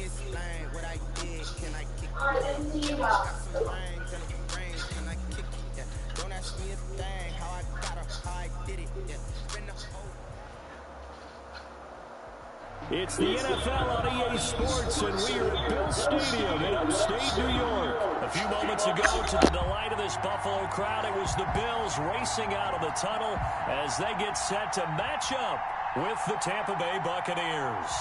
explain what I did. Can I kick it? Yeah, I got some rings and a range. Can I kick it? Yeah. Don't ask me a thing. How I got her, how I did it. Yeah. Been the whole. It's the NFL on EA Sports, and we are at Bill Stadium in upstate New York. A few moments ago, to the delight of this Buffalo crowd, it was the Bills racing out of the tunnel as they get set to match up with the Tampa Bay Buccaneers.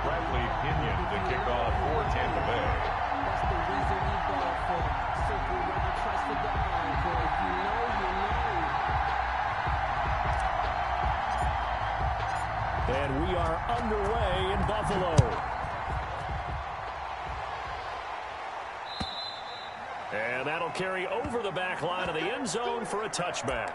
Bradley Pinion to kick off for Tampa Bay. That's the reason we go for circle where the trust of the eye. For if you know, you know. And we are underway in Buffalo. And that'll carry over the back line of the end zone for a touchback.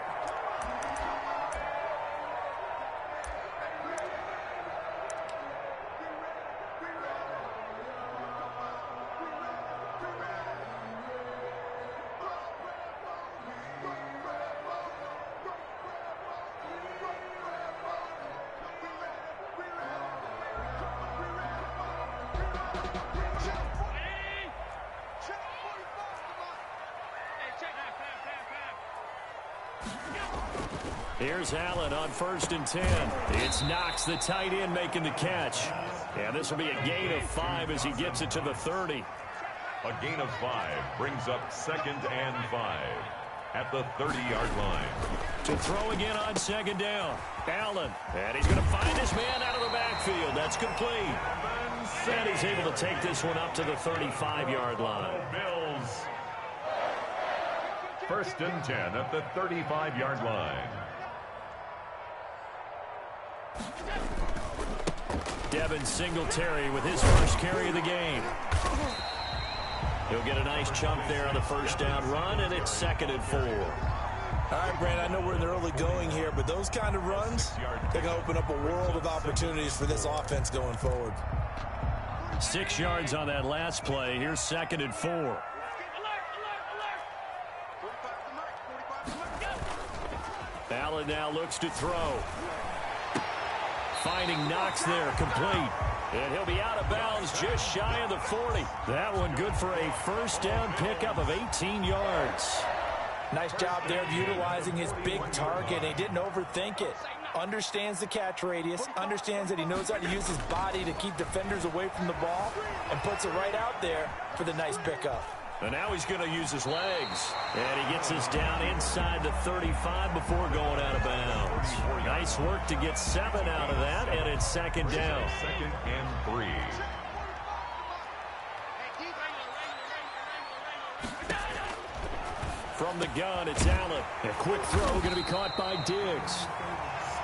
Here's Allen on 1st and 10. It's Knox, the tight end, making the catch. And this will be a gain of 5 as he gets it to the 30. A gain of 5 brings up 2nd and 5 at the 30-yard line. To throw again on 2nd down. Allen, and he's going to find his man out of the backfield. That's complete. And he's able to take this one up to the 35-yard line. Bills. 1st and 10 at the 35-yard line. Devin Singletary with his first carry of the game. He'll get a nice chunk there on the 1st down run, and it's 2nd and 4. All right, Brand, I know we're in the early going here, but those kind of runs, they're going to open up a world of opportunities for this offense going forward. 6 yards on that last play. Here's 2nd and 4. Allen now looks to throw. Finding Knox there, complete. And he'll be out of bounds just shy of the 40. That one good for a 1st down pickup of 18 yards. Nice job there of utilizing his big target. He didn't overthink it. Understands the catch radius, understands that he knows how to use his body to keep defenders away from the ball, and puts it right out there for the nice pickup. And now he's going to use his legs. And he gets us down inside the 35 before going out of bounds. Nice work to get 7 out of that, and it's 2nd down. 2nd and 3. From the gun, it's Allen. A quick throw going to be caught by Diggs.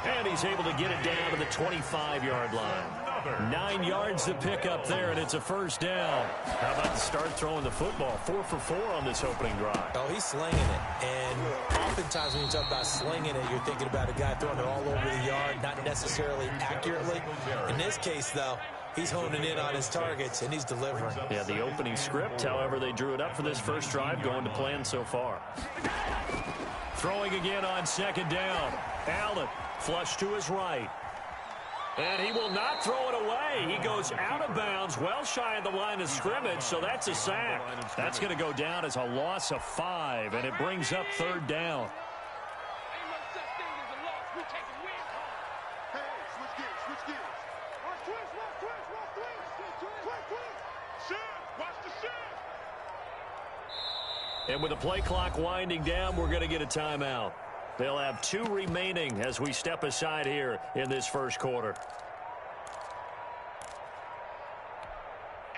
And he's able to get it down to the 25-yard line. 9 yards to pick up there, and it's a 1st down. How about to start throwing the football? 4 for 4 on this opening drive. Oh, he's slinging it. And oftentimes when you talk about slinging it, you're thinking about a guy throwing it all over the yard, not necessarily accurately. In this case, though, he's honing in on his targets, and he's delivering. Yeah, the opening script, however, they drew it up for this first drive, going to plan so far. Throwing again on 2nd down. Allen, flush to his right. And he will not throw it away. He goes out of bounds, well shy of the line of scrimmage, so that's a sack. That's going to go down as a loss of 5, and it brings up 3rd down. And with the play clock winding down, we're going to get a timeout. They'll have 2 remaining as we step aside here in this first quarter.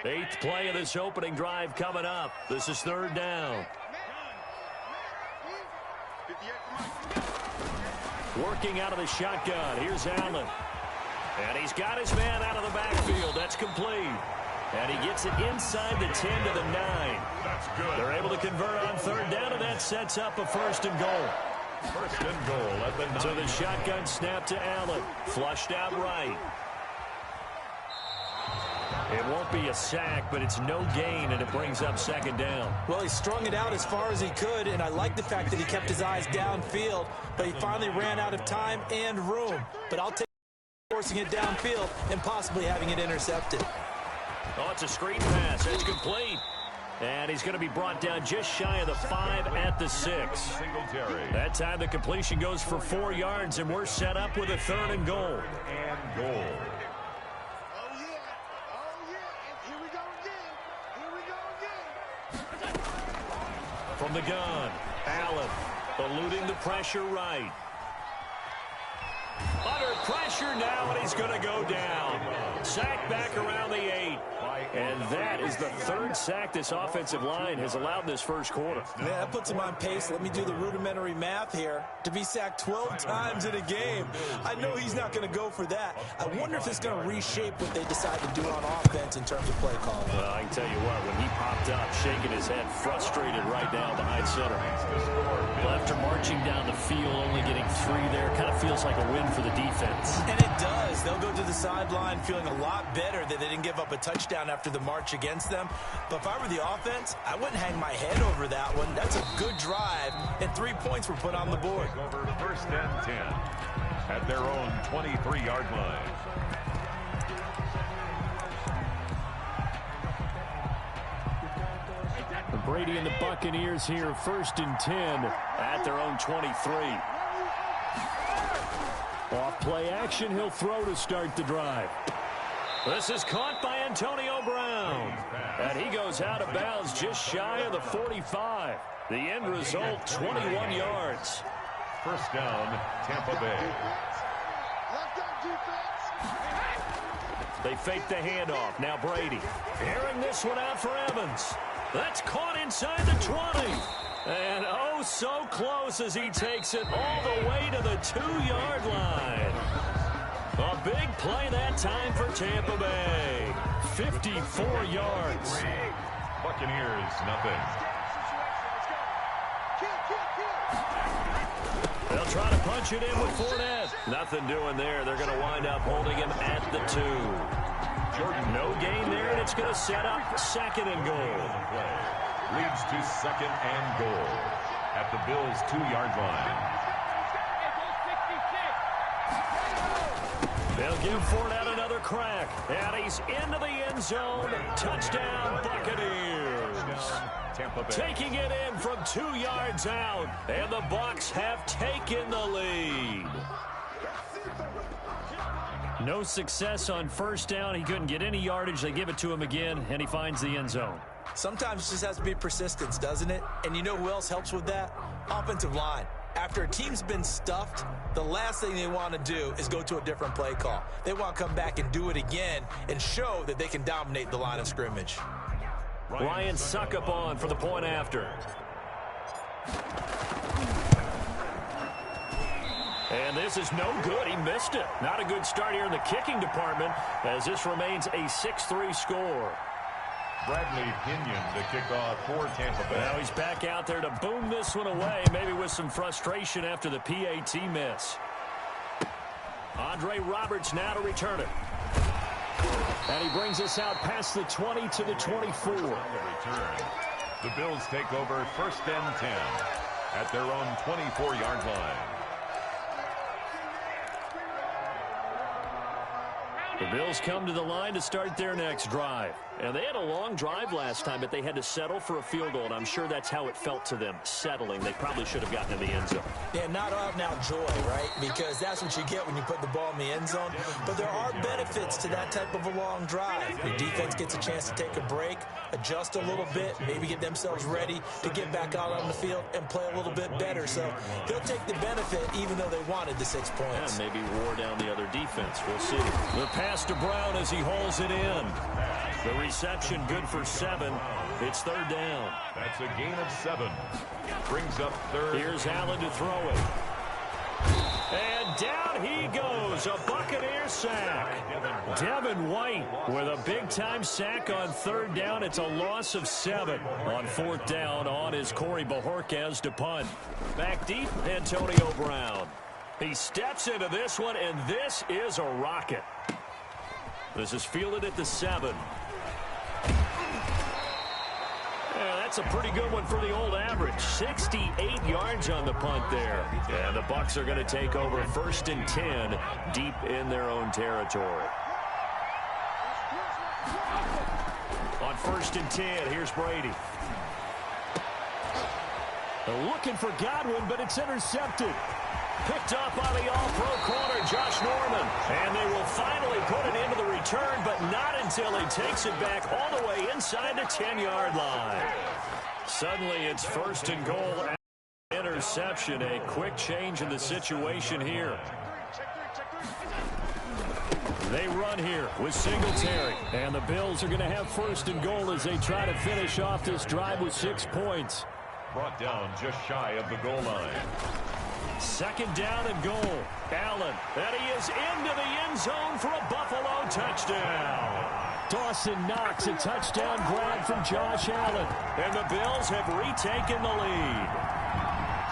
8th play of this opening drive coming up. This is 3rd down. Working out of the shotgun. Here's Allen. And he's got his man out of the backfield. That's complete. And he gets it inside the 10 to the 9. That's good. They're able to convert on 3rd down, and that sets up a 1st and goal. 1st and goal at the 9. So the shotgun snap to Allen. Flushed out right. It won't be a sack, but it's no gain, and it brings up second down. Well, he strung it out as far as he could, and I like the fact that he kept his eyes downfield, but he finally ran out of time and room. But I'll take forcing it downfield and possibly having it intercepted. Oh, it's a screen pass. It's complete. And he's going to be brought down just shy of the 5 at the 6. That time the completion goes for 4 yards, and we're set up with a 3rd and goal. And goal. From the gun, Allen eluding the pressure right. Under pressure now, and he's going to go down. Sacked back around the 8. And that is the 3rd sack this offensive line has allowed this first quarter. Yeah, that puts him on pace. Let me do the rudimentary math here. To be sacked 12 times in a game, I know he's not going to go for that. I wonder if it's going to reshape what they decide to do on offense in terms of play calling. Well, I can tell you what, when he popped up, shaking his head, frustrated right now behind center. Well, after marching down the field, only getting 3 there, kind of feels like a win for the defense. And it does. They'll go to the sideline feeling a lot better that they didn't give up a touchdown after the march against them. But if I were the offense, I wouldn't hang my head over that one. That's a good drive, and 3 points were put on the board. Over 1st and 10 at their own 23-yard line. Brady and the Buccaneers here, 1st and 10 at their own 23. Off play action, he'll throw to start the drive. This is caught by Antonio Brown. And he goes out of bounds just shy of the 45. The end result, 21 yards. 1st down, Tampa Bay. They fake the handoff. Now Brady airing this one out for Evans. That's caught inside the 20. And oh, so close as he takes it all the way to the 2-yard line. A big play that time for Tampa Bay. 54 yards. Buccaneers, nothing. They'll try to punch it in with Fournette. Nothing doing there. They're going to wind up holding him at the 2. Jordan, no gain there, and it's going to set up 2nd and goal. Leads to 2nd and goal at the Bills' 2-yard line. They'll give Fournette another crack, and he's into the end zone. Touchdown, Buccaneers. Tampa Bay. Taking it in from 2 yards out, and the Bucs have taken the lead. No success on 1st down. He couldn't get any yardage. They give it to him again, and he finds the end zone. Sometimes it just has to be persistence, doesn't it? And you know who else helps with that? Offensive line. After a team's been stuffed, the last thing they want to do is go to a different play call. They want to come back and do it again and show that they can dominate the line of scrimmage. Ryan Suckup on for the point after. And this is no good. He missed it. Not a good start here in the kicking department as this remains a 6-3 score. Bradley Pinion to kick off for Tampa Bay. Now he's back out there to boom this one away, maybe with some frustration after the PAT miss. Andre Roberts now to return it. And he brings us out past the 20 to the 24. The Bills take over 1st and 10 at their own 24-yard line. The Bills come to the line to start their next drive. And they had a long drive last time, but they had to settle for a field goal, and I'm sure that's how it felt to them, settling. They probably should have gotten in the end zone. Yeah, not out-and-out joy, right? Because that's what you get when you put the ball in the end zone. But there are benefits to that type of a long drive. Your defense gets a chance to take a break, adjust a little bit, maybe get themselves ready to get back out on the field and play a little bit better. So they'll take the benefit even though they wanted the 6 points. Yeah, maybe wore down the other defense. We'll see. The pass to Brown as he hauls it in. The reception good for 7. It's 3rd down. That's a gain of 7. Brings up 3rd. Here's Allen to throw it. And down he goes. A Buccaneer sack. Devin White with a big-time sack on 3rd down. It's a loss of 7. On 4th down, on is Corey Bojorquez to punt. Back deep, Antonio Brown. He steps into this one, and this is a rocket. This is fielded at the 7. Yeah, that's a pretty good one for the old average. 68 yards on the punt there. And the Bucs are going to take over 1st and 10 deep in their own territory. On 1st and 10, here's Brady. They're looking for Godwin, but it's intercepted. Picked up by the all-pro corner, Josh Norman. And they will finally put it into the return, but not until he takes it back all the way inside the 10-yard line. Suddenly, it's 1st and goal. Interception, a quick change in the situation here. They run here with Singletary. And the Bills are going to have 1st and goal as they try to finish off this drive with 6 points. Brought down just shy of the goal line. 2nd down and goal. Allen, and he is into the end zone for a Buffalo touchdown. Dawson Knox, a touchdown grab from Josh Allen. And the Bills have retaken the lead.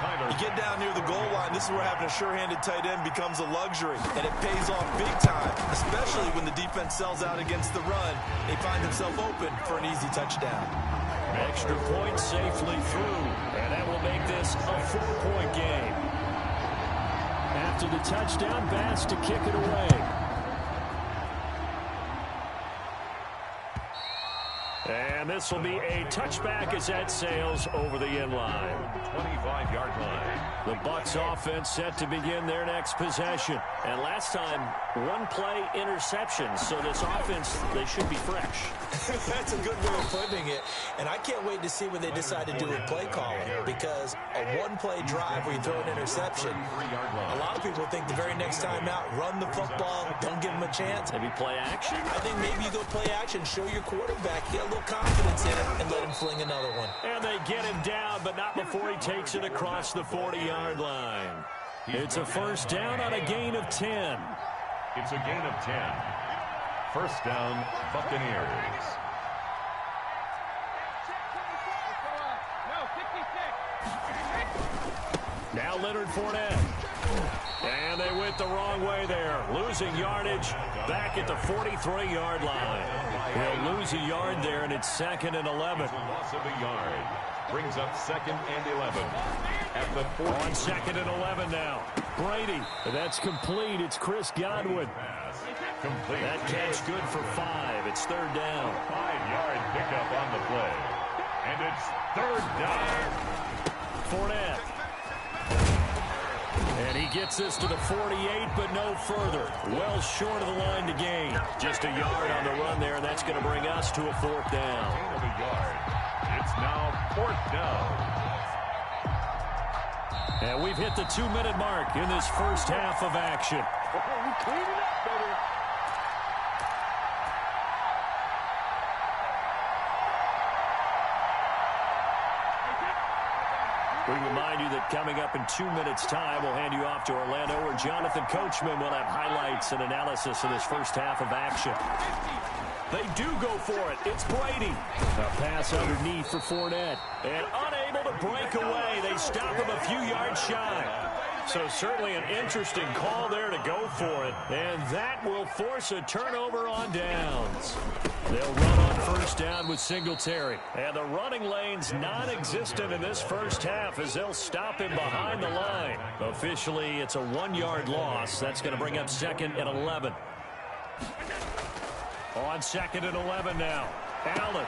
You get down near the goal line, this is where having a sure-handed tight end becomes a luxury. And it pays off big time, especially when the defense sells out against the run. They find themselves open for an easy touchdown. Extra point safely through. And that will make this a 4-point game. After the touchdown, Bass to kick it away. And this will be a touchback as that sails over the end line. 25-yard line. The Bucs offense set to begin their next possession. And last time, 1-play interception. So this offense, they should be fresh. That's a good way of putting it. And I can't wait to see what they decide to do with play calling. Because a 1-play drive where you throw an interception, a lot of people think the very next time out, run the football, don't give them a chance. Maybe play action? I think maybe you go play action, show your quarterback, get a little confidence in it, and let him fling another one. And they get him down, but not before he takes it across the 40-yard line. It's a 1st down on a gain of 10. It's a gain of 10. 1st down, Buccaneers. Now Leonard Fournette. And they went the wrong way there. Losing yardage back at the 43-yard line. He'll lose a yard there, and it's 2nd and 11. Loss of a yard. Brings up 2nd and 11. At the 40. On 2nd and 11 now. Brady. That's complete. It's Chris Godwin. Complete. That catch good for 5. It's 3rd down. 5-yard pickup on the play. And it's 3rd down. Fournette. And he gets this to the 48, but no further. Well short of the line to gain. Just a yard on the run there, and that's going to bring us to a 4th down. Gain of a yard. It's now 4th down. And we've hit the 2-minute mark in this first half of action. Clean it up, baby. We remind you that coming up in 2 minutes' time, we'll hand you off to Orlando, where Jonathan Coachman will have highlights and analysis of this first half of action. They do go for it. It's Brady. A pass underneath for Fournette. And unable to break away. They stop him a few yards shy. So certainly an interesting call there to go for it. And that will force a turnover on downs. They'll run on 1st down with Singletary. And the running lane's non-existent in this first half as they'll stop him behind the line. Officially, it's a 1-yard loss. That's going to bring up 2nd and 11. On 2nd and 11 now. Allen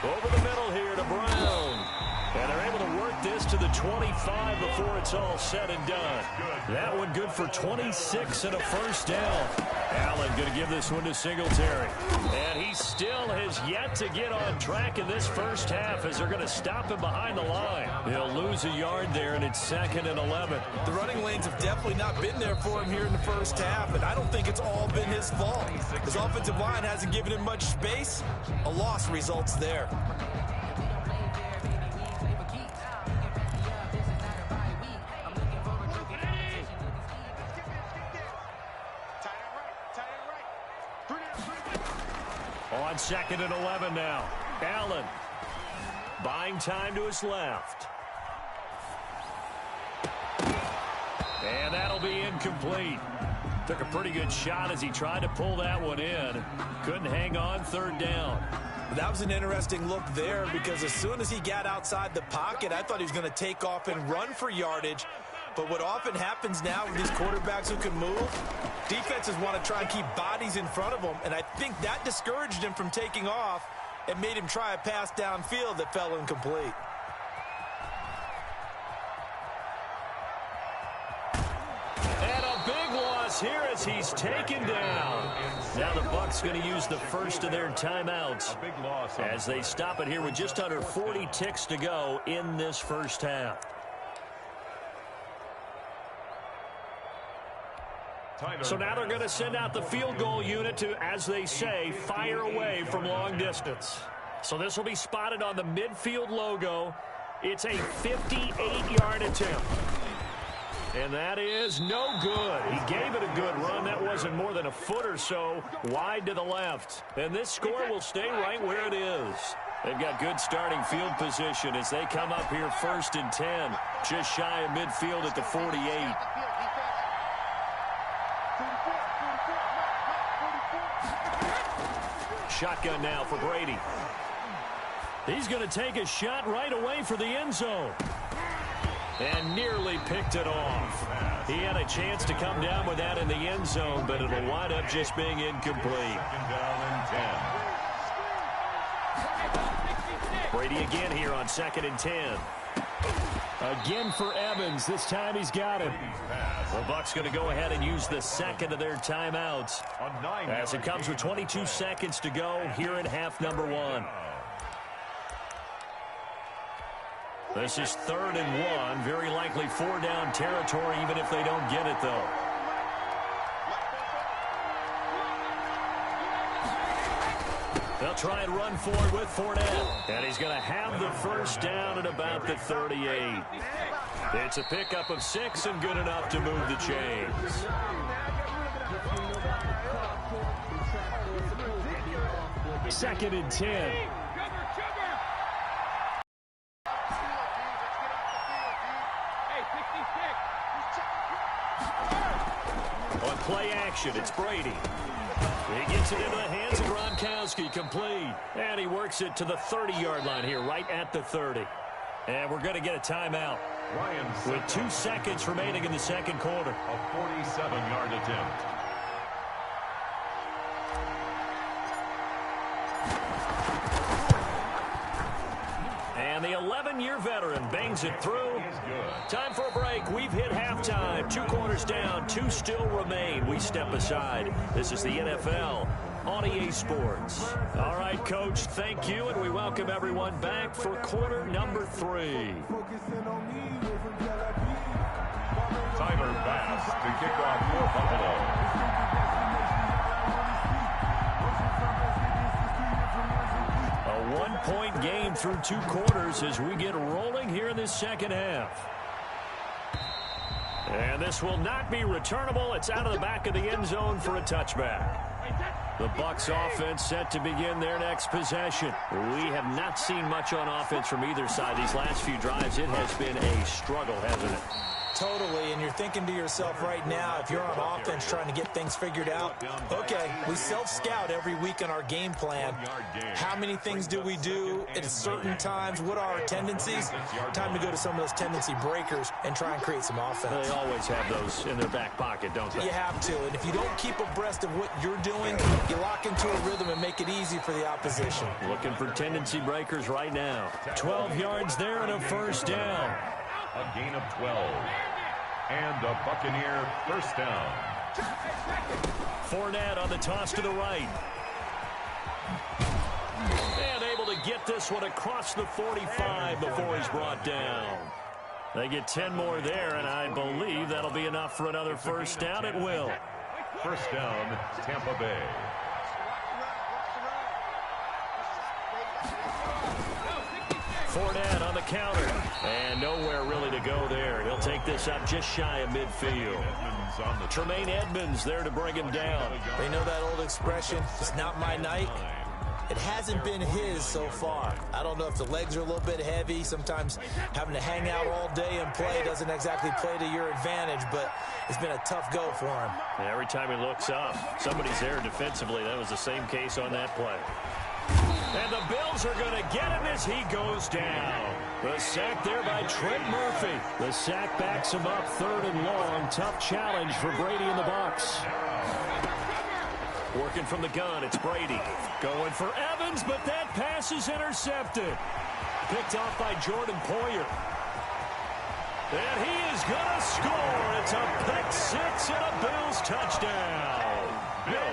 over the middle here to Brown. And they're able to work this to the 25 before it's all said and done. That one good for 26 and a 1st down. Allen going to give this one to Singletary. And he still has yet to get on track in this first half as they're going to stop him behind the line. He'll lose a yard there, and it's 2nd and 11. The running lanes have definitely not been there for him here in the first half, and I don't think it's all been his fault. His offensive line hasn't given him much space. A loss results there. On 2nd and 11 now. Allen buying time to his left. And that'll be incomplete. Took a pretty good shot as he tried to pull that one in. Couldn't hang on 3rd down. That was an interesting look there because as soon as he got outside the pocket, I thought he was going to take off and run for yardage. But what often happens now with these quarterbacks who can move, defenses want to try and keep bodies in front of them, and I think that discouraged him from taking off and made him try a pass downfield that fell incomplete. And a big loss here as he's taken down. Now the Bucs going to use the first of their timeouts as they stop it here with just under 40 ticks to go in this first half. So now they're going to send out the field goal unit to, as they say, fire away from long distance. So this will be spotted on the midfield logo. It's a 58-yard attempt. And that is no good. He gave it a good run. That wasn't more than a foot or so wide to the left. And this score will stay right where it is. They've got good starting field position as they come up here 1st and 10. Just shy of midfield at the 48. Shotgun now for Brady. He's going to take a shot right away for the end zone. And nearly picked it off. He had a chance to come down with that in the end zone, but it'll wind up just being incomplete. Brady again here on 2nd and 10. Again for Evans. This time he's got him. The Bucs going to go ahead and use the second of their timeouts as it comes with 22 seconds to go here in half number 1. This is 3rd and 1. Very likely 4-down territory even if they don't get it, though. They'll try and run forward with Fournette. And he's going to have the first down at about the 38. It's a pickup of 6 and good enough to move the chains. Second and 10. On play action, it's Brady. He gets it into the hands of Gronkowski, complete. And he works it to the 30-yard line here, right at the 30. And we're going to get a timeout with 2 seconds remaining in the second quarter. A 47-yard attempt. And the 11-year veteran bangs it through. Time for a break. We've hit halftime. 2 quarters down. 2 still remain. We step aside. This is the NFL on EA Sports. All right, Coach, thank you, and we welcome everyone back for quarter number 3. Tyler Bass to kick off for Buffalo. A 1-point game through 2 quarters as we get rolling here in this second half. And this will not be returnable. It's out of the back of the end zone for a touchback. The Bucs offense set to begin their next possession. We have not seen much on offense from either side. These last few drives, it has been a struggle, hasn't it? Totally, and you're thinking to yourself right now, if you're on offense trying to get things figured out, okay, we self-scout every week in our game plan. How many things do we do at certain times? What are our tendencies? Time to go to some of those tendency breakers and try and create some offense. They always have those in their back pocket, don't they? You have to, and if you don't keep abreast of what you're doing, you lock into a rhythm and make it easy for the opposition. Looking for tendency breakers right now. 12 yards there and a first down. A gain of 12. And a Buccaneer first down. Fournette on the toss to the right. And able to get this one across the 45 before he's brought down. They get 10 more there, and I believe that'll be enough for another first down. It will. First down, Tampa Bay. Fournette on the counter. And nowhere really to go there. He'll take this up just shy of midfield. Tremaine Edmonds there to bring him down. They know that old expression, it's not my night. It hasn't been his so far. I don't know if the legs are a little bit heavy. Sometimes having to hang out all day and play doesn't exactly play to your advantage, but it's been a tough go for him. And every time he looks up, somebody's there defensively. That was the same case on that play. And the Bills are going to get him as he goes down. The sack there by Trent Murphy. The sack backs him up, 3rd and long. Tough challenge for Brady and the Bucs. Working from the gun, it's Brady. Going for Evans, but that pass is intercepted. Picked off by Jordan Poyer. And he is going to score. It's a pick 6 and a Bills touchdown.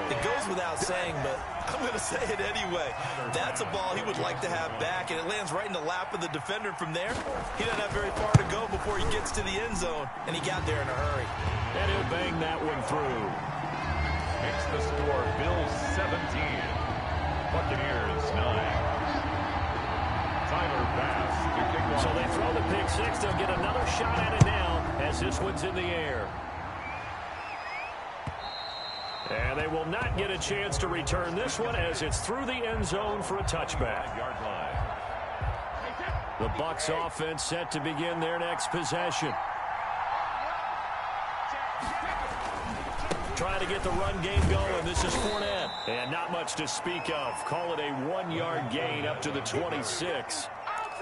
It goes without saying, but I'm going to say it anyway. That's a ball he would like to have back, and it lands right in the lap of the defender from there. He doesn't have very far to go before he gets to the end zone, and he got there in a hurry. And he'll bang that one through. Makes the score Bills 17, Buccaneers 9. Tyler Bass to kick off. So they throw the pick 6. They'll get another shot at it now as this one's in the air. And they will not get a chance to return this one as it's through the end zone for a touchback. The Bucs offense set to begin their next possession. Trying to get the run game going. This is Fournette. And not much to speak of. Call it a 1-yard gain up to the 26.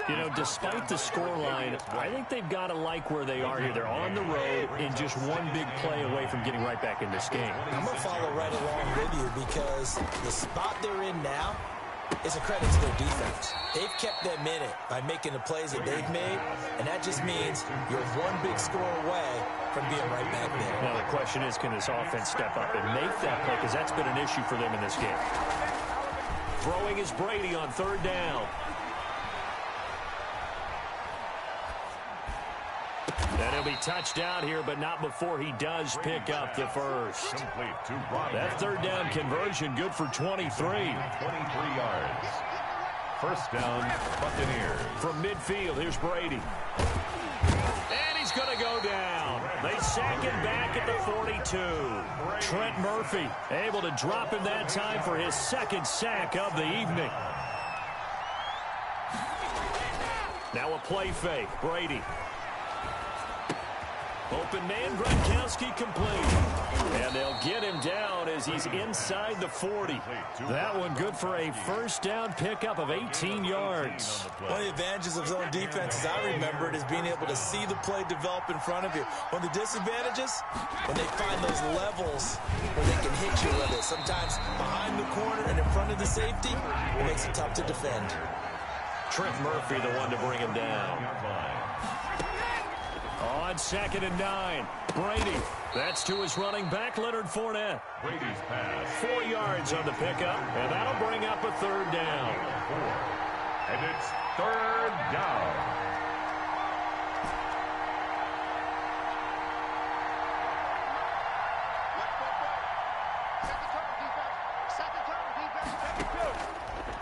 You know, despite the scoreline, I think they've got to like where they are here. They're on the road and just one big play away from getting right back in this game. I'm going to follow right along with you because the spot they're in now is a credit to their defense. They've kept them in it by making the plays that they've made, and that just means you're one big score away from being right back there. Now, the question is, can this offense step up and make that play? Because that's been an issue for them in this game. Throwing is Brady on 3rd down. And he'll be touched down here, but not before he does pick up the first. That 3rd down conversion good for 23. 23 yards. First down, Buccaneers. From midfield, here's Brady. And he's going to go down. They sack him back at the 42. Trent Murphy able to drop him that time for his 2nd sack of the evening. Now a play fake. Brady. Open man, Gronkowski complete. And they'll get him down as he's inside the 40. That one good for a first down pickup of 18 yards. One of the advantages of zone defense, as I remember it, is being able to see the play develop in front of you. One of the disadvantages, when they find those levels where they can hit you with it. Sometimes behind the corner and in front of the safety, it makes it tough to defend. Trent Murphy, the one to bring him down. On 2nd and 9, Brady. That's to his running back, Leonard Fournette. Brady's pass. 4 yards on the pickup, and that'll bring up a 3rd down. And it's 3rd down.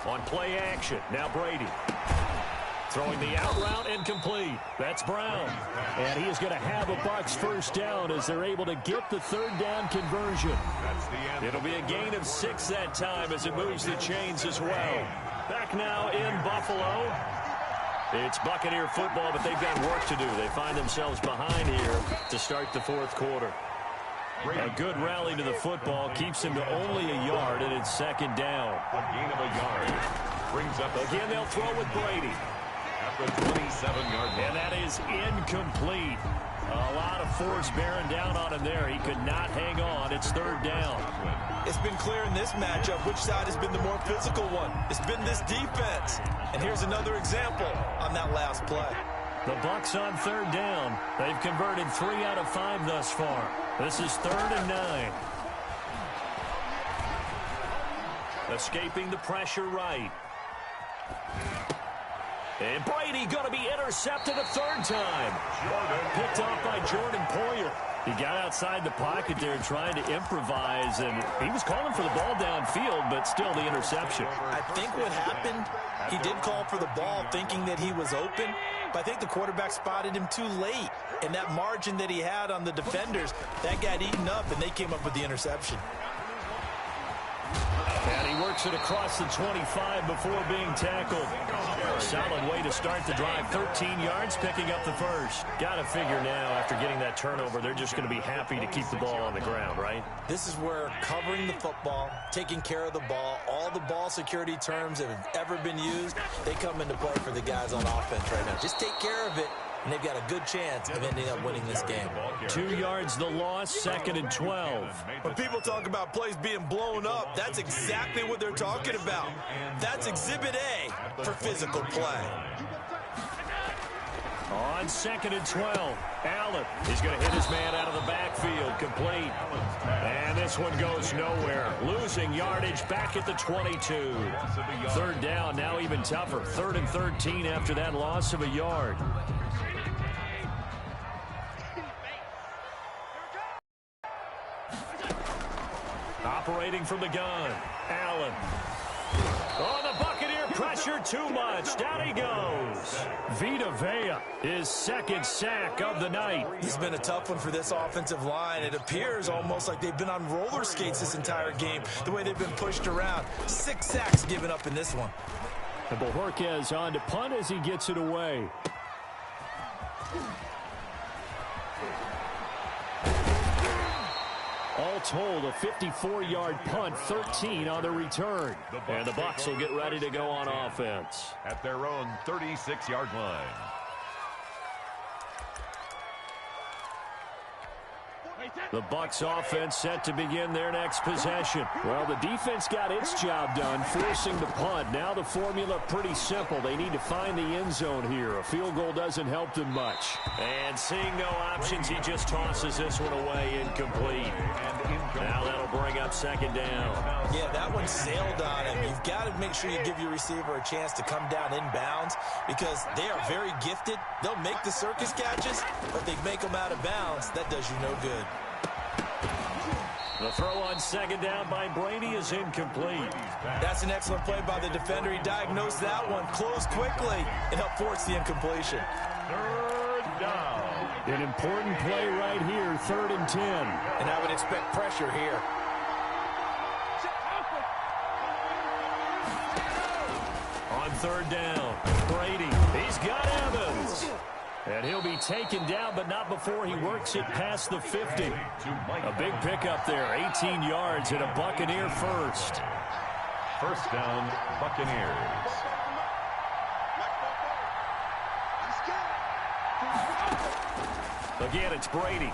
On play action, now Brady. Throwing the out route incomplete. That's Brown. And he is going to have a Bucs first down as they're able to get the 3rd down conversion. It'll be a gain of 6 that time as it moves the chains as well. Back now in Buffalo. It's Buccaneer football, but they've got work to do. They find themselves behind here to start the 4th quarter. A good rally to the football keeps him to only a yard, and it's 2nd down. A gain of a yard. Brings up again, they'll throw with Brady. The 27-yard line. And that is incomplete. A lot of force bearing down on him there. He could not hang on. It's 3rd down. It's been clear in this matchup which side has been the more physical one. It's been this defense. And here's another example on that last play. The Bucs on 3rd down. They've converted 3 out of 5 thus far. This is 3rd and 9. Escaping the pressure right. And Brady going to be intercepted a 3rd time. Picked off by Jordan Poyer. He got outside the pocket there trying to improvise, and he was calling for the ball downfield, but still the interception. I think what happened, he did call for the ball thinking that he was open, but I think the quarterback spotted him too late. And that margin that he had on the defenders, that got eaten up, and they came up with the interception. And he works works it across the 25 before being tackled. Solid way to start the drive. 13 yards, picking up the first. Got to figure now, after getting that turnover, they're just going to be happy to keep the ball on the ground, right? This is where covering the football, taking care of the ball, all the ball security terms that have ever been used, they come into play for the guys on offense right now. Just take care of it, and they've got a good chance of ending up winning this game. 2 yards the loss, 2nd and 12. When people talk about plays being blown up, that's exactly what they're talking about. That's Exhibit A for physical play. On 2nd and 12, Allen is going to hit his man out of the backfield, complete. And this one goes nowhere. Losing yardage back at the 22. 3rd down, now even tougher. 3rd and 13 after that loss of a yard. Operating from the gun, Allen. Oh, the Buccaneer pressure too much. Down he goes. Vita Vea, his 2nd sack of the night. This has been a tough one for this offensive line. It appears almost like they've been on roller skates this entire game, the way they've been pushed around. 6 sacks given up in this one. And Bojorquez on to punt as he gets it away. All told, a 54-yard punt, 13 on the return. And the Bucs will get ready to go on offense. At their own 36-yard line. The Bucs offense set to begin their next possession. Well, the defense got its job done, forcing the punt. Now the formula pretty simple. They need to find the end zone here. A field goal doesn't help them much. And seeing no options, he just tosses this one away, incomplete. Now that'll bring up 2nd down. Yeah, that one sailed on him. You've got to make sure you give your receiver a chance to come down inbounds because they are very gifted. They'll make the circus catches, but they make them out of bounds. That does you no good. The throw on 2nd down by Brady is incomplete. That's an excellent play by the defender. He diagnosed that one, closed quickly, and helped force the incompletion. 3rd down. An important play right here, 3rd and 10. And I would expect pressure here. On 3rd down, Brady, he's got Evans. And he'll be taken down, but not before he works it past the 50. A big pickup there, 18 yards and a Buccaneer first. 1st down, Buccaneers. Again, it's Brady.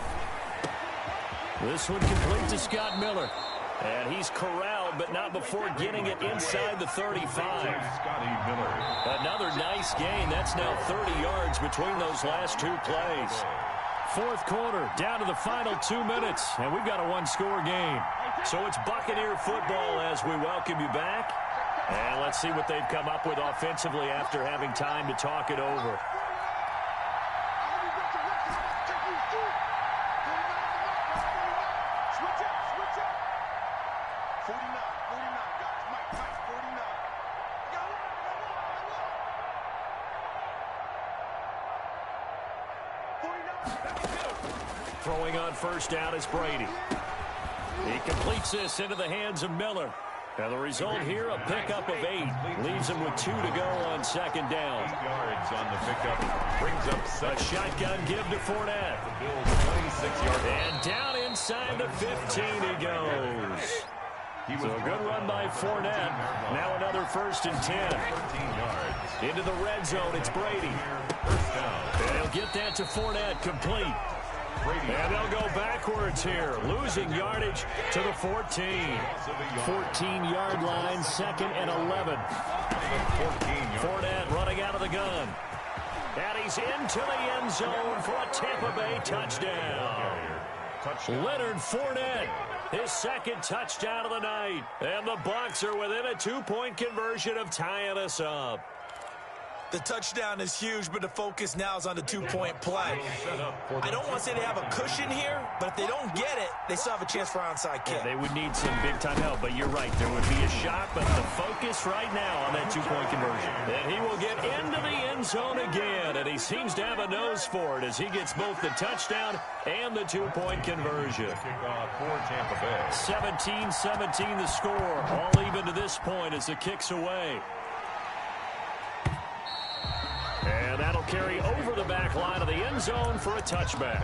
This one complete to Scott Miller. And he's corralled, but not before getting it inside the 35. Another nice gain. That's now 30 yards between those last 2 plays. 4th quarter, down to the final 2 minutes, and we've got a 1-score game. So it's Buccaneer football as we welcome you back. And let's see what they've come up with offensively after having time to talk it over. Throwing on 1st down is Brady. He completes this into the hands of Miller. And the result here, a pickup of 8. Leaves him with 2 to go on 2nd down. 8 yards on the pickup. Brings up a shotgun give to Fournette. The Bills 26-yard line. And down inside the 15 he goes. So a good run by Fournette. Now another 1st and 10. 13 yards. Into the red zone, it's Brady. 1st down. And he'll get that to Fournette, complete. And they'll go backwards here, losing yardage to the 14. 14-yard line, 2nd and 11. Fournette running out of the gun. And he's into the end zone for a Tampa Bay touchdown. Leonard Fournette, his 2nd touchdown of the night. And the Bucs are within a 2-point conversion of tying us up. The touchdown is huge, but the focus now is on the two-point play. I don't want to say they have a cushion here, but if they don't get it, they still have a chance for onside kick. They would need some big-time help, but you're right. There would be a shot, but the focus right now on that two-point conversion. And he will get into the end zone again, and he seems to have a nose for it as he gets both the touchdown and the two-point conversion. Kickoff for Tampa Bay. 17-17 the score. All even to this point as the kick's away. And that'll carry over the back line of the end zone for a touchback.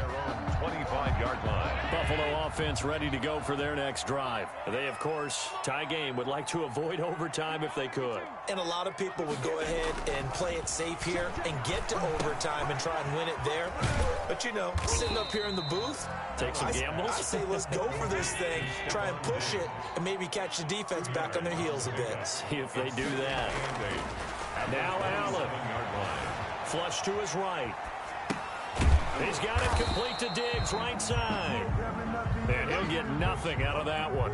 25-yard line. Buffalo offense ready to go for their next drive. They, of course, tie game, would like to avoid overtime if they could. And a lot of people would go ahead and play it safe here and get to overtime and try and win it there. But, you know, sitting up here in the booth, take some gambles. I say let's go for this thing, try and push it, and maybe catch the defense back on their heels a bit. See if they do that. Now Allen. Flush to his right. He's got it complete to Diggs, right side. And he'll get nothing out of that one.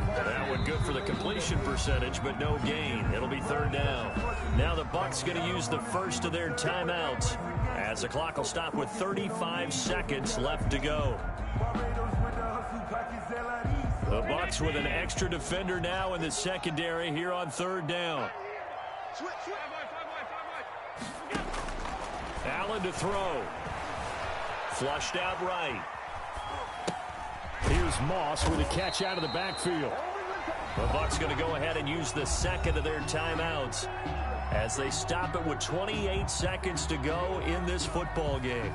That one good for the completion percentage, but no gain. It'll be third down. Now the Bucs going to use the first of their timeouts as the clock will stop with 35 seconds left to go. The Bucs with an extra defender now in the secondary here on third down. Allen to throw. Flushed out right. Here's Moss with a catch out of the backfield. The Bucs going to go ahead and use the second of their timeouts as they stop it with 28 seconds to go in this football game.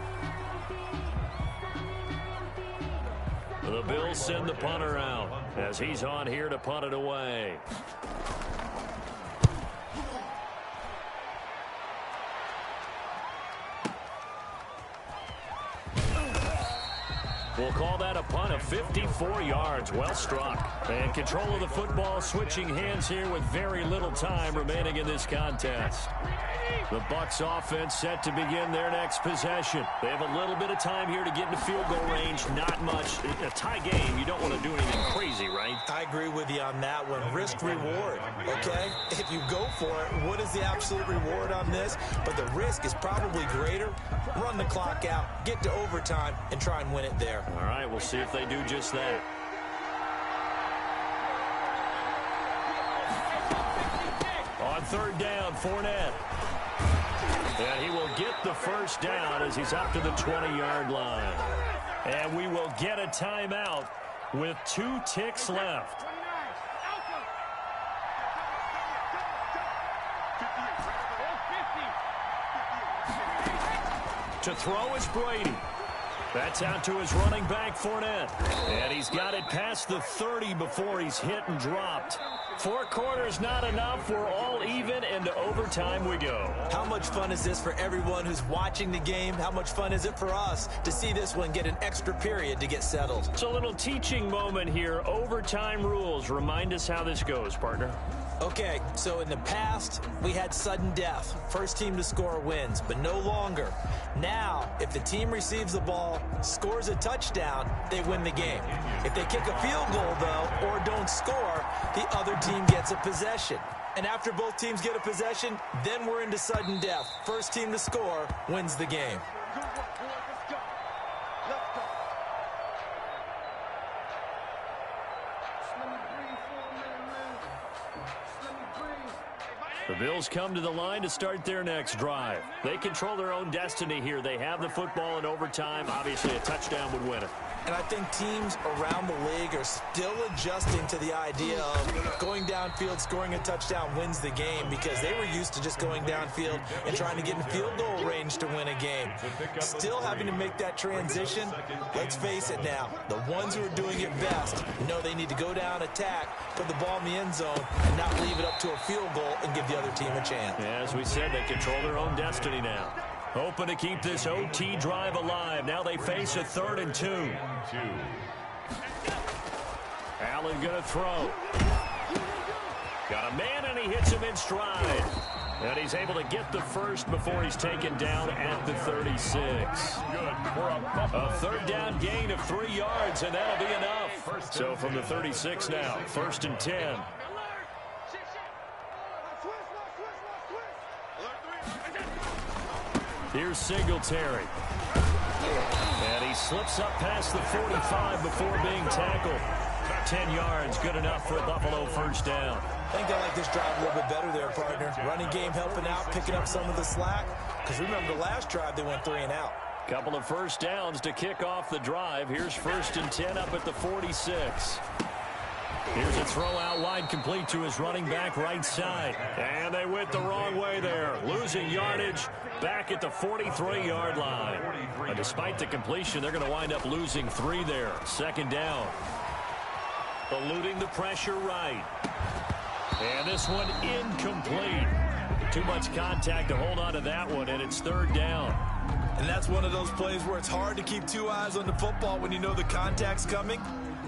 The Bills send the punter out as he's on here to punt it away. We'll call that a punt of 54 yards. Well struck. And control of the football switching hands here with very little time remaining in this contest. The Bucs offense set to begin their next possession. They have a little bit of time here to get into field goal range. Not much. In a tie game, you don't want to do anything crazy, right? I agree with you on that one. Risk reward, okay? If you go for it, what is the absolute reward on this? But the risk is probably greater. Run the clock out, get to overtime, and try and win it there. All right, we'll see if they do just that. On third down, Fournette. And he will get the first down as he's up to the 20-yard line. And we will get a timeout with 2 ticks left. To throw is Brady. That's out to his running back, Fournette. And he's got it past the 30 before he's hit and dropped. 4 quarters not enough. We're all even, and to overtime we go. How much fun is this for everyone who's watching the game? How much fun is it for us to see this one get an extra period to get settled? It's a little teaching moment here. Overtime rules. Remind us how this goes, partner. Okay, so in the past, we had sudden death. First team to score wins, but no longer. Now, if the team receives the ball, scores a touchdown, they win the game. If they kick a field goal, though, or don't score, the other team gets a possession. And after both teams get a possession, then we're into sudden death. First team to score wins the game. The Bills come to the line to start their next drive. They control their own destiny here. They have the football in overtime. Obviously, a touchdown would win it. And I think teams around the league are still adjusting to the idea of going downfield, scoring a touchdown wins the game, because they were used to just going downfield and trying to get in field goal range to win a game. Still having to make that transition. Let's face it now, the ones who are doing it best know they need to go down, attack, put the ball in the end zone, and not leave it up to a field goal and give the other team a chance. Yeah, as we said, they control their own destiny now. Hoping to keep this OT drive alive. Now they face a 3rd and 2. Allen going to throw. Got a man, and he hits him in stride. And he's able to get the first before he's taken down at the 36. A 3rd down gain of 3 yards, and that'll be enough. So from the 36 now, 1st and 10. Here's Singletary. And he slips up past the 45 before being tackled. 10 yards, good enough for a Buffalo first down. I think they like this drive a little bit better there, partner. Running game helping out, picking up some of the slack. Because remember, the last drive, they went 3 and out. Couple of first downs to kick off the drive. Here's 1st and 10 up at the 46. Here's a throw out wide, complete to his running back right side. And they went the wrong way there. Losing yardage back at the 43-yard line. And despite the completion, they're going to wind up losing 3 there. 2nd down. Eluding the pressure right. And this one incomplete. Too much contact to hold on to that one, and it's 3rd down. And that's one of those plays where it's hard to keep 2 eyes on the football when you know the contact's coming,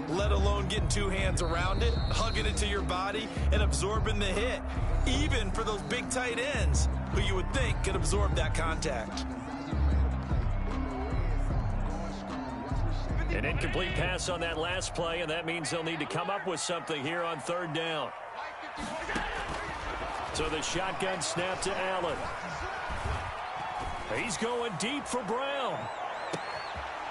let alone getting 2 hands around it, hugging it to your body, and absorbing the hit, even for those big tight ends who you would think could absorb that contact. An incomplete pass on that last play, and that means they'll need to come up with something here on 3rd down. So the shotgun snap to Allen. He's going deep for Brown.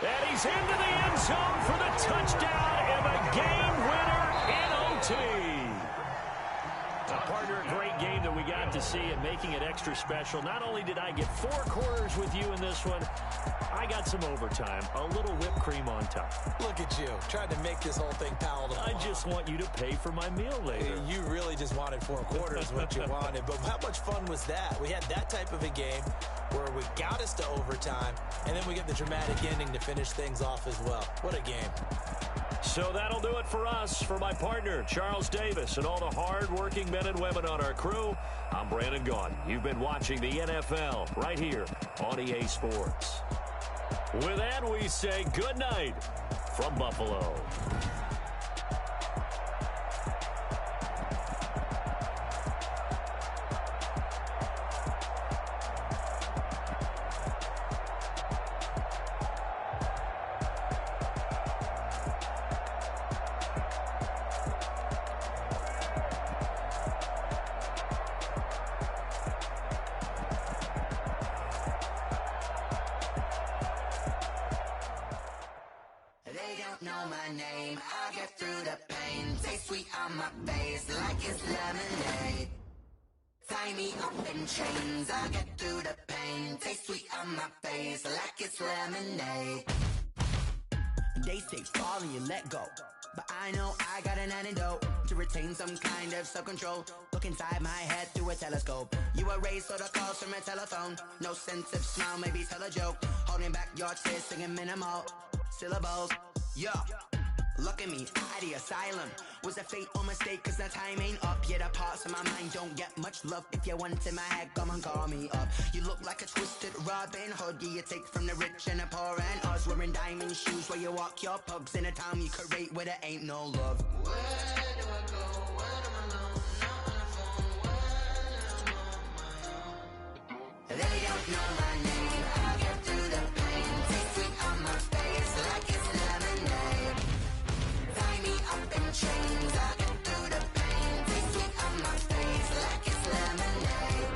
And he's into the end zone for the touchdown and the game winner in OT. Partner, a great game that we got to see and making it extra special. Not only did I get 4 quarters with you in this one, I got some overtime, a little whipped cream on top. Look at you, trying to make this whole thing palatable. I just want you to pay for my meal later. You really just wanted 4 quarters, what you wanted. But how much fun was that? We had that type of a game where we got us to overtime, and then we get the dramatic ending to finish things off as well. What a game. So that'll do it for us. For my partner, Charles Davis, and all the hard-working men and women on our crew, I'm Brandon Gaudin. You've been watching the NFL right here on EA Sports. With that, we say good night from Buffalo. Know my name, I get through the pain. Taste sweet on my face like it's lemonade. Tie me up in chains, I get through the pain. Taste sweet on my face like it's lemonade. They say fall and you let go, but I know I got an antidote to retain some kind of self-control. Look inside my head through a telescope. You erase all the calls from a telephone. No sense of smile, maybe tell a joke. Holding back your tears, singing minimal syllables. Yo, look at me, out the asylum. Was a fate or mistake, cause the time ain't up. Yeah, the parts of my mind don't get much love. If you want in my head, come and call me up. You look like a twisted Robin Hood. Yeah, you take from the rich and the poor and us. Wearing diamond shoes where you walk your pugs. In a town you create where there ain't no love. Where do I go? When I'm alone? Not on the phone. When I'm on my own. They don't know my name. I get through the pain. Taste sweet on my face like it's lemonade. Tie me up in chains. I get through the pain. Taste sweet on my face like it's lemonade.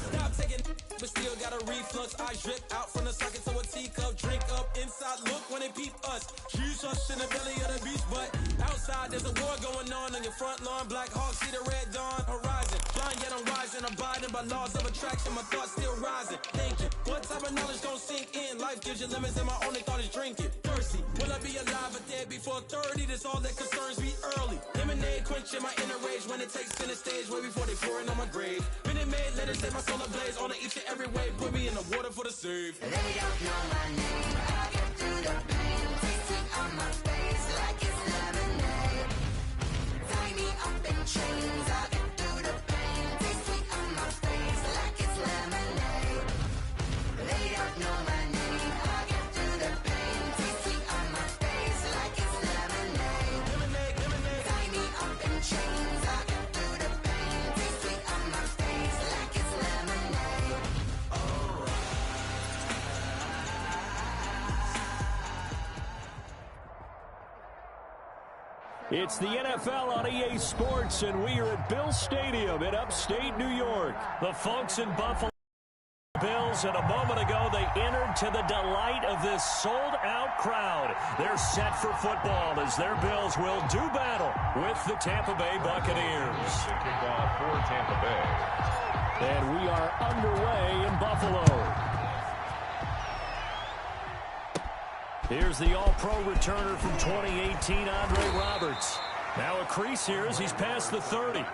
Stop taking, but still got a reflux. I drip out from the socket to a teacup. Drink up inside, look when they peep us. Huge us in the belly of the beast, but outside there's a war going on your front lawn. Black Hawk, see the red dawn horizon. Blind yet I'm rising, abiding by laws of attraction. My thoughts still rising. Thinking, what type of knowledge gon' sink in? Life gives you limits, and my only thought is drinking. Thirsty, will I be alive or dead before 30? That's all that concerns me early. Lemonade quenching my inner rage when it takes center stage, way before they pouring on my grave. Minute Maid, let it set my soul ablaze. On each and every way, put me in the water for the save. They don't know my name. I get through the pain. Taste sweet on my face like it's lemonade. Tie me up in chains. I get through the pain. Taste sweet on my face like it's lemonade. They don't know my name. I get through the pain. Taste sweet on my face like it's lemonade. Tie me up in chains. I get through the pain. Taste sweet on my face like it's lemonade. It's the NFL on EA Sports, and we are at Bill Stadium in upstate New York. The folks in Buffalo Bills Bills, and a moment ago they entered to the delight of this sold-out crowd. They're set for football as their Bills will do battle with the Tampa Bay Buccaneers. Kickoff for Tampa Bay. And we are underway in Buffalo. Here's the All-Pro returner from 2018, Andre Roberts. Now a crease here as he's past the 30.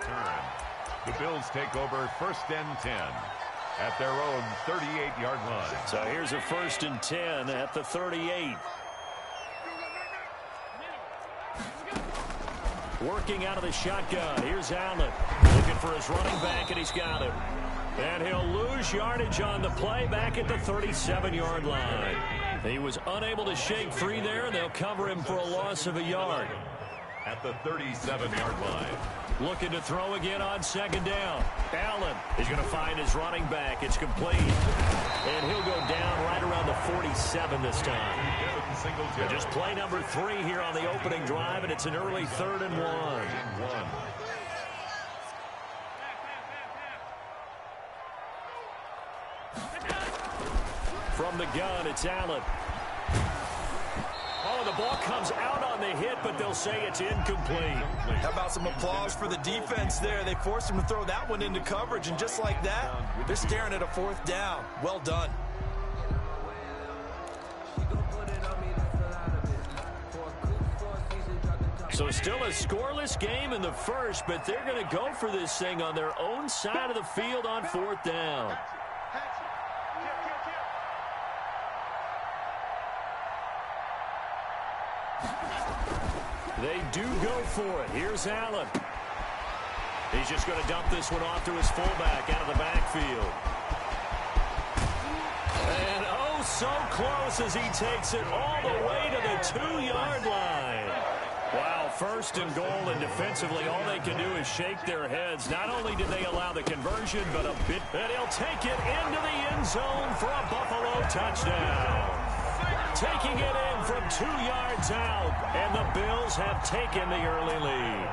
The Bills take over 1st and 10 at their own 38-yard line. So here's a 1st and 10 at the 38. Working out of the shotgun. Here's Allen looking for his running back, and he's got him. And he'll lose yardage on the play back at the 37-yard line. He was unable to shake free there, and they'll cover him for a loss of a yard. At the 37-yard line. Looking to throw again on 2nd down. Allen is going to find his running back. It's complete. And he'll go down right around the 47 this time. Just play number 3 here on the opening drive, and it's an early 3rd and 1. From the gun, it's Allen. Oh, the ball comes out on the hit, but they'll say it's incomplete. How about some applause for the defense there? They forced him to throw that one into coverage, and just like that, they're staring at a 4th down. Well done. So still a scoreless game in the first, but they're going to go for this thing on their own side of the field on 4th down. They do go for it. Here's Allen. He's just going to dump this one off to his fullback out of the backfield. And oh, so close as he takes it all the way to the 2-yard line. Wow, 1st and goal, and defensively all they can do is shake their heads. Not only did they allow the conversion, but a bit, and he'll take it into the end zone for a Buffalo touchdown. Taking it in from 2 yards out, and the Bills have taken the early lead.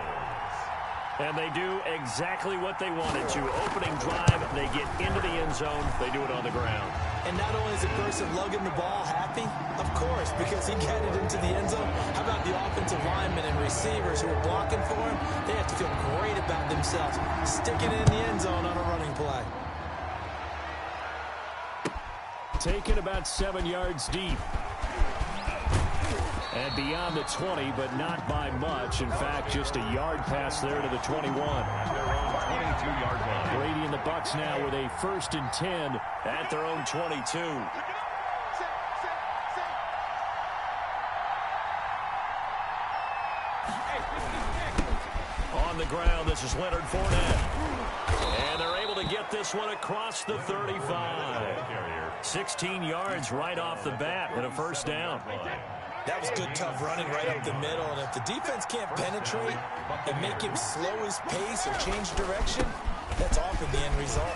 And they do exactly what they wanted to. Opening drive, they get into the end zone. They do it on the ground. And not only is the person lugging the ball happy, of course, because he got it into the end zone. How about the offensive linemen and receivers who are blocking for him? They have to feel great about themselves, sticking it in the end zone on a running play. Taken about 7 yards deep. And beyond the 20, but not by much. In fact, just a yard pass there to the 21. Their own 22-yard line. Brady and the Bucs now with a 1st and 10 at their own 22. On the ground, this is Leonard Fournette. And they're able to get this one across the 35. 16 yards right off the bat and a 1st down. That was good, tough running right up the middle. And if the defense can't penetrate and make him slow his pace or change direction, that's often the end result.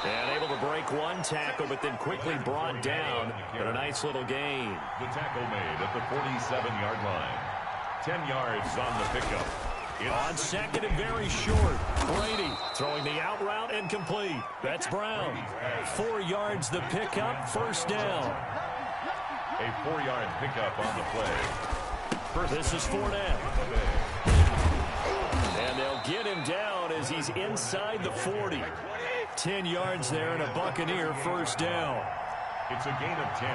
And able to break one tackle, but then quickly brought down. But a nice little gain. The tackle made at the 47-yard line. 10 yards on the pickup. On 2nd and very short. Brady throwing the out route and complete. That's Brown. 4 yards the pickup, 1st down. A 4-yard pickup on the play. This is Fournette. And they'll get him down as he's inside the 40. 10 yards there and a Buccaneer 1st down. It's a gain of 10.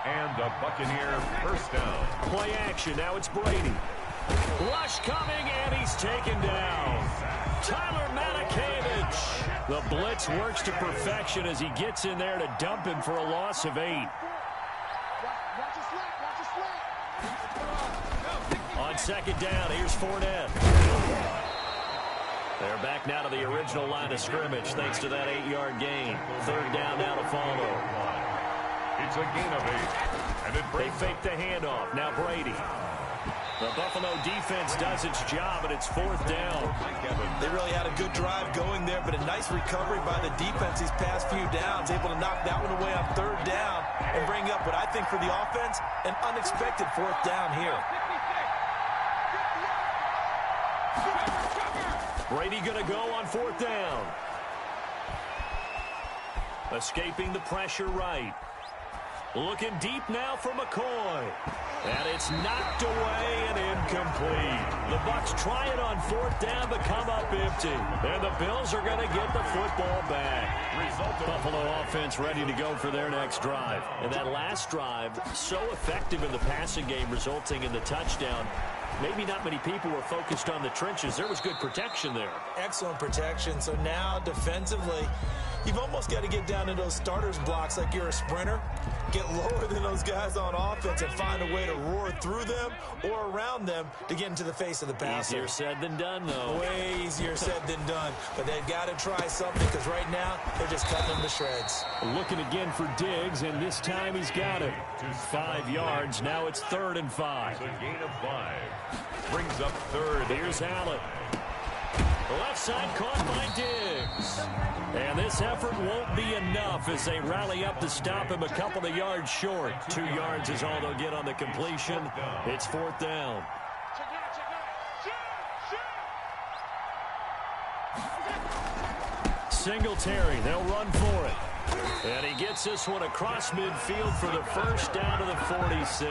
And a Buccaneer 1st down. Play action. Now it's Brady. Rush coming, and he's taken down. Tyler Matakevich. The blitz works to perfection as he gets in there to dump him for a loss of 8. On 2nd down, here's Fournette. They're back now to the original line of scrimmage thanks to that 8-yard gain. 3rd down now to follow. It's a gain of 8. And They fake the handoff. Now Brady. The Buffalo defense does its job, and it's 4th down. They really had a good drive going there, but a nice recovery by the defense these past few downs, able to knock that one away on 3rd down and bring up what I think for the offense, an unexpected 4th down here. Brady going to go on 4th down. Escaping the pressure right. Looking deep now for McCoy. And it's knocked away and incomplete. The Bucs try it on 4th down but come up empty. And the Bills are going to get the football back. Buffalo offense ready to go for their next drive. And that last drive, so effective in the passing game, resulting in the touchdown. Maybe not many people were focused on the trenches. There was good protection there. Excellent protection. So now defensively, you've almost got to get down to those starters blocks like you're a sprinter. Get lower than those guys on offense and find a way to roar through them or around them to get into the face of the passer. Easier said than done, though. Way easier said than done. But they've got to try something because right now they're just cutting them to shreds. Looking again for Diggs, and this time he's got it. 5 yards. Now it's 3rd and 5. It's a gain of 5. Brings up 3rd. Here's Allen. The left side caught by Diggs. And this effort won't be enough as they rally up to stop him a couple of yards short. 2 yards is all they'll get on the completion. It's 4th down. Singletary, they'll run for it. And he gets this one across midfield for the first down to the 46.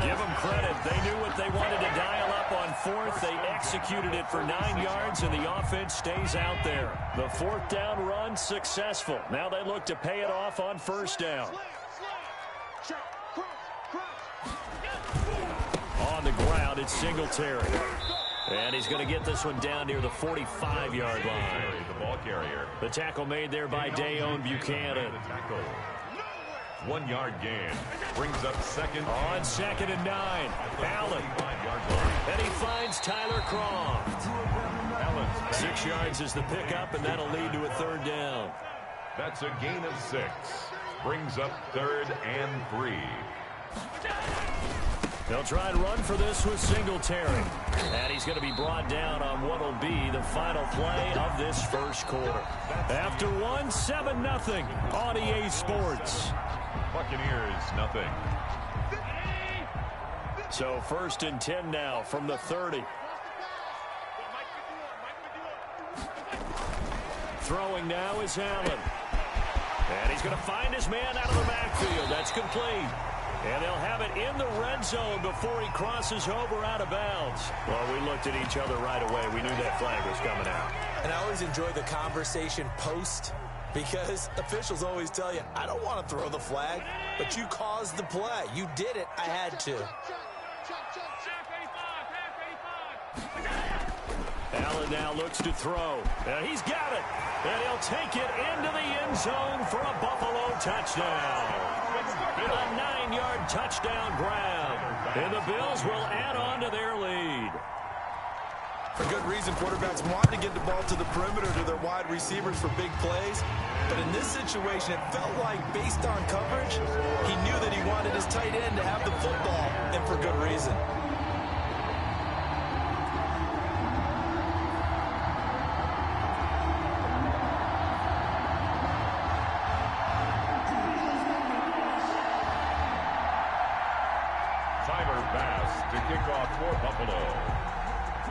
Give them credit. They knew what they wanted to dial up on 4th. They executed it for 9 yards, and the offense stays out there. The 4th down run successful. Now they look to pay it off on 1st down. On the ground, it's Singletary. And he's going to get this one down near the 45-yard line. The ball carrier. The tackle made there by Dayon Buchanan. 1 yard gain. Brings up 2nd. On 2nd and 9. Allen. And he finds Tyler Croft. Allen. 6 yards is the pickup, and that'll lead to a 3rd down. That's a gain of 6. Brings up 3rd and 3. They'll try and run for this with Singletary. And he's going to be brought down on what will be the final play of this first quarter. After 1, 7-0 on EA Sports. Buccaneers, nothing. So 1st and 10 now from the 30. Throwing now is Allen. And he's going to find his man out of the backfield. That's complete. And they'll have it in the red zone before he crosses over out of bounds. Well, we looked at each other right away. We knew that flag was coming out. And I always enjoy the conversation post because officials always tell you, I don't want to throw the flag, but you caused the play. You did it. I had to. Allen now looks to throw. And he's got it. And he'll take it into the end zone for a Buffalo touchdown. A 9-yard touchdown grab. And the Bills will add on to their lead. For good reason, quarterbacks want to get the ball to the perimeter to their wide receivers for big plays. But in this situation, it felt like based on coverage, he knew that he wanted his tight end to have the football, and for good reason. To kick off for Buffalo.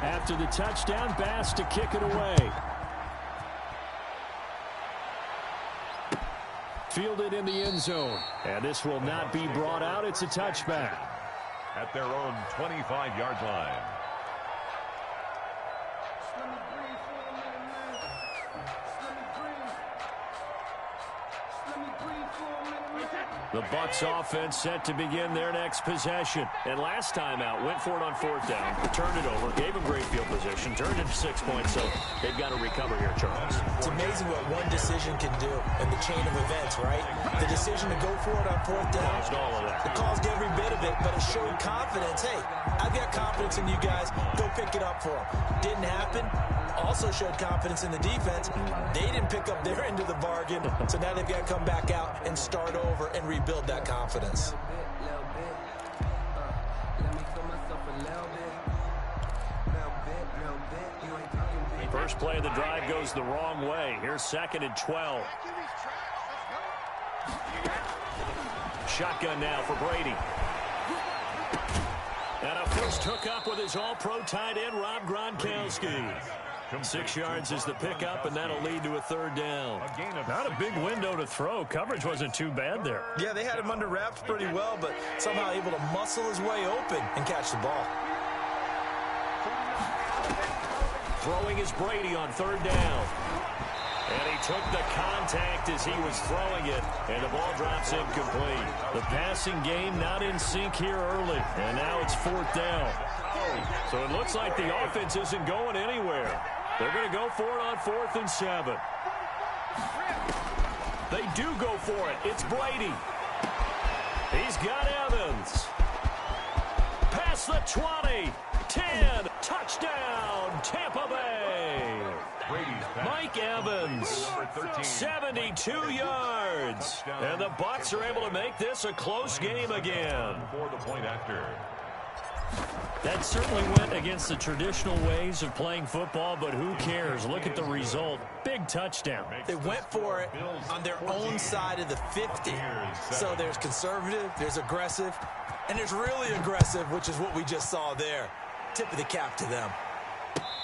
After the touchdown, Bass to kick it away. Fielded in the end zone. And this will not be brought out. It's a touchback. At their own 25-yard line. The Bucs offense set to begin their next possession. And last time out, went for it on 4th down, turned it over, gave them great field position, turned it to 6 points, so they've got to recover here, Charles. It's amazing what one decision can do in the chain of events, right? The decision to go for it on 4th down. Caused all of that. It caused every bit of it, but it showed confidence. Hey, I've got confidence in you guys. Go pick it up for them. Didn't happen. Also showed confidence in the defense. They didn't pick up their end of the bargain, so now they've got to come back out and start over and rebuild that confidence. First play of the drive goes the wrong way. Here's 2nd and 12. Shotgun now for Brady. And a first hookup with his all-pro tight end, Rob Gronkowski. 6 yards is the pickup, and that'll lead to a third down. Not a big window to throw. Coverage wasn't too bad there. Yeah, they had him under wraps pretty well, but somehow able to muscle his way open and catch the ball. Throwing is Brady on third down. And he took the contact as he was throwing it, and the ball drops incomplete. The passing game not in sync here early, and now it's fourth down. So it looks like the offense isn't going anywhere. They're going to go for it on 4th and 7. They do go for it. It's Brady. He's got Evans. Past the 20. 10. Touchdown, Tampa Bay. Mike Evans, 72 yards. And the Bucs are able to make this a close game again. For the point after. That certainly went against the traditional ways of playing football, but who cares? Look at the result. Big touchdown. They went for it on their own side of the 50. So there's conservative, there's aggressive, and there's really aggressive, which is what we just saw there. Tip of the cap to them.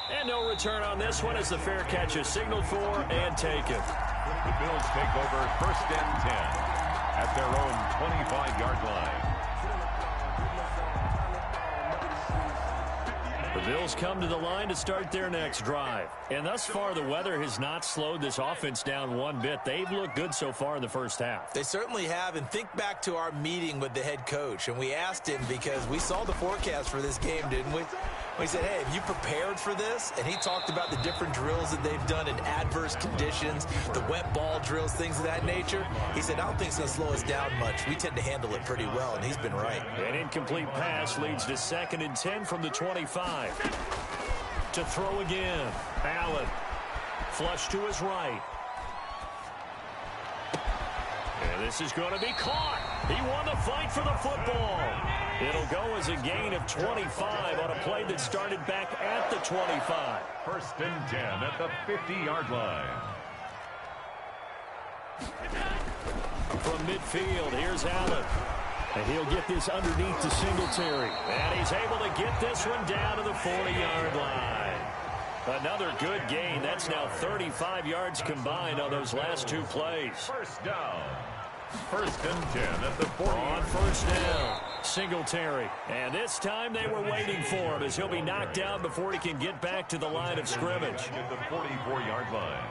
And no return on this one as the fair catch is signaled for and taken. The Bills take over 1st and 10 at their own 25-yard line. The Bills come to the line to start their next drive. And thus far, the weather has not slowed this offense down one bit. They've looked good so far in the first half. They certainly have. And think back to our meeting with the head coach. And we asked him because we saw the forecast for this game, didn't we? We said, hey, have you prepared for this? And he talked about the different drills that they've done in adverse conditions, the wet ball drills, things of that nature. He said, I don't think it's going to slow us down much. We tend to handle it pretty well, and he's been right. An incomplete pass leads to 2nd and 10 from the 25. To throw again. Allen. Flush to his right. And this is going to be caught. He won the fight for the football. It'll go as a gain of 25 on a play that started back at the 25. 1st and 10 at the 50-yard line. From midfield, here's Allen. And he'll get this underneath to Singletary. And he's able to get this one down to the 40-yard line. Another good gain. That's now 35 yards combined on those last 2 plays. 1st down. 1st and 10 at the 40. On 1st down, Singletary. And this time they were waiting for him as he'll be knocked down before he can get back to the line of scrimmage. At the 44-yard line.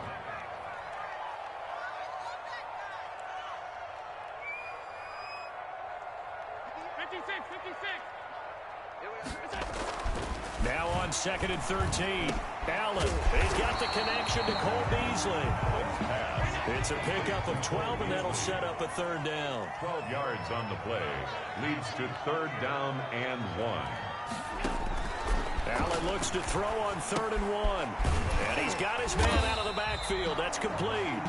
Now on 2nd and 13. Allen, he's got the connection to Cole Beasley. It's a pickup of 12, and that'll set up a 3rd down. 12 yards on the play. Leads to 3rd down and 1. Allen looks to throw on 3rd and 1. And he's got his man out of the backfield. That's complete.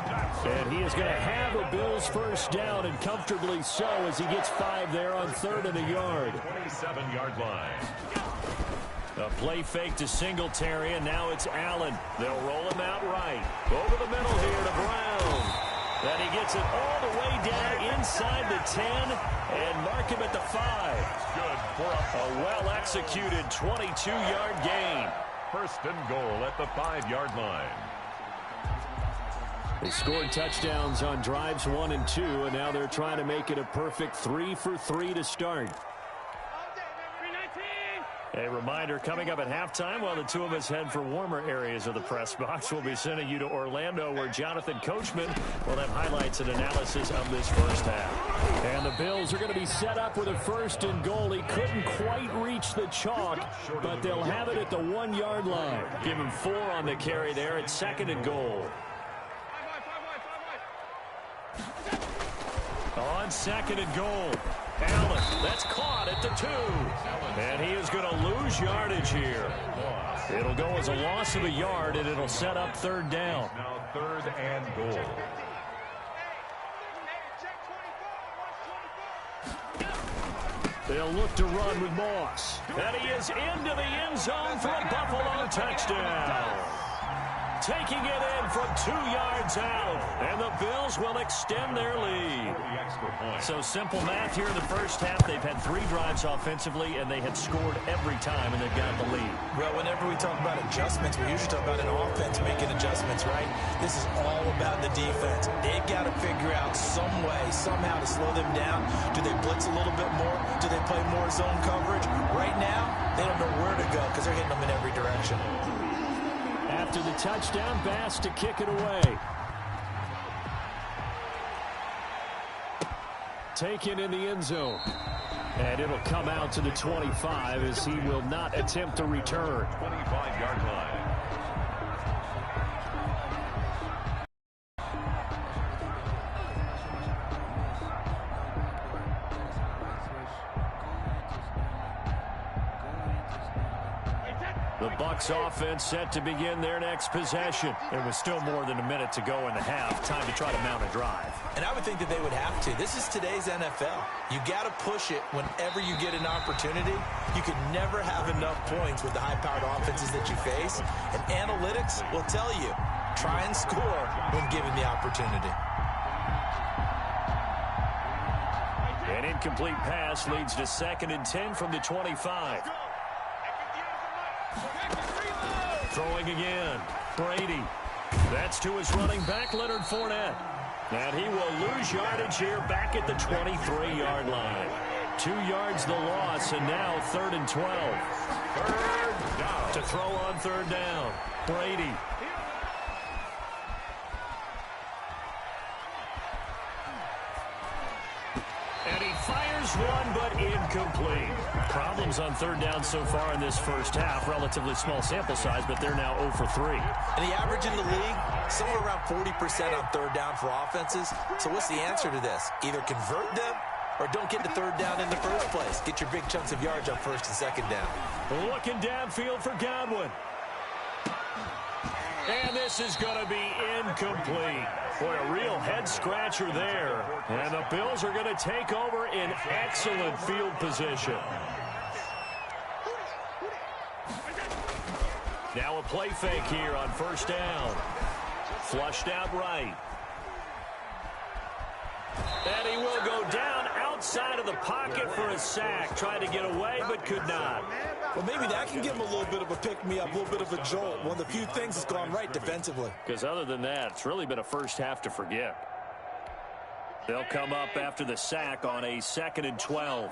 And he is going to have a Bills 1st down, and comfortably so as he gets 5 there on 3rd and a yard. 27-yard line. A play fake to Singletary, and now it's Allen. They'll roll him out right. Over the middle here to Brown. And he gets it all the way down inside the 10 and mark him at the 5. Good for a well-executed 22-yard gain. 1st and goal at the 5-yard line. They scored touchdowns on drives 1 and 2, and now they're trying to make it a perfect 3 for 3 to start. A reminder, coming up at halftime, while the two of us head for warmer areas of the press box, we'll be sending you to Orlando, where Jonathan Coachman will have highlights and analysis of this first half. And the Bills are going to be set up with a 1st and goal. He couldn't quite reach the chalk, but they'll have it at the 1-yard line. Give him 4 on the carry there at 2nd and goal. On 2nd and goal. Allen, that's caught at the 2. And he is going to lose yardage here. It'll go as a loss of a yard, and it'll set up 3rd down. Now 3rd and goal. They'll look to run with Moss. And he is into the end zone for a Buffalo touchdown. taking it in from 2 yards out. And the Bills will extend their lead. So simple math here in the first half. They've had 3 drives offensively, and they have scored every time, and they've got the lead. Well, whenever we talk about adjustments, we usually talk about an offense making adjustments, right? This is all about the defense. They've got to figure out some way, somehow to slow them down. Do they blitz a little bit more? Do they play more zone coverage? Right now, they don't know where to go because they're hitting them in every direction. After the touchdown, Bass to kick it away. Taken in the end zone. And it'll come out to the 25 as he will not attempt to return. 25-yard line. The Bucs offense set to begin their next possession. There was still more than a minute to go in the half. Time to try to mount a drive. And I would think that they would have to. This is today's NFL. You got to push it whenever you get an opportunity. You can never have enough points with the high-powered offenses that you face. And analytics will tell you, try and score when given the opportunity. An incomplete pass leads to 2nd and 10 from the 25. Throwing again. Brady. That's to his running back, Leonard Fournette. And he will lose yardage here back at the 23-yard line. 2 yards the loss, and now 3rd and 12. 3rd down. To throw on 3rd down. Brady. And he fires one, but incomplete. Problems on 3rd down so far in this first half. Relatively small sample size, but they're now 0 for 3. And the average in the league, somewhere around 40% on 3rd down for offenses. So what's the answer to this? Either convert them or don't get to 3rd down in the first place. Get your big chunks of yards on 1st and 2nd down. Looking downfield for Godwin. And this is going to be incomplete. Boy, a real head-scratcher there. And the Bills are going to take over in excellent field position. Now a play fake here on 1st down. Flushed out right. And he will go down outside of the pocket for a sack. Tried to get away, but could not. Well, maybe that can give him a little bit of a pick-me-up, a little bit of a jolt. One of the few things that's gone right defensively. Because other than that, it's really been a first half to forget. They'll come up after the sack on a 2nd and 12.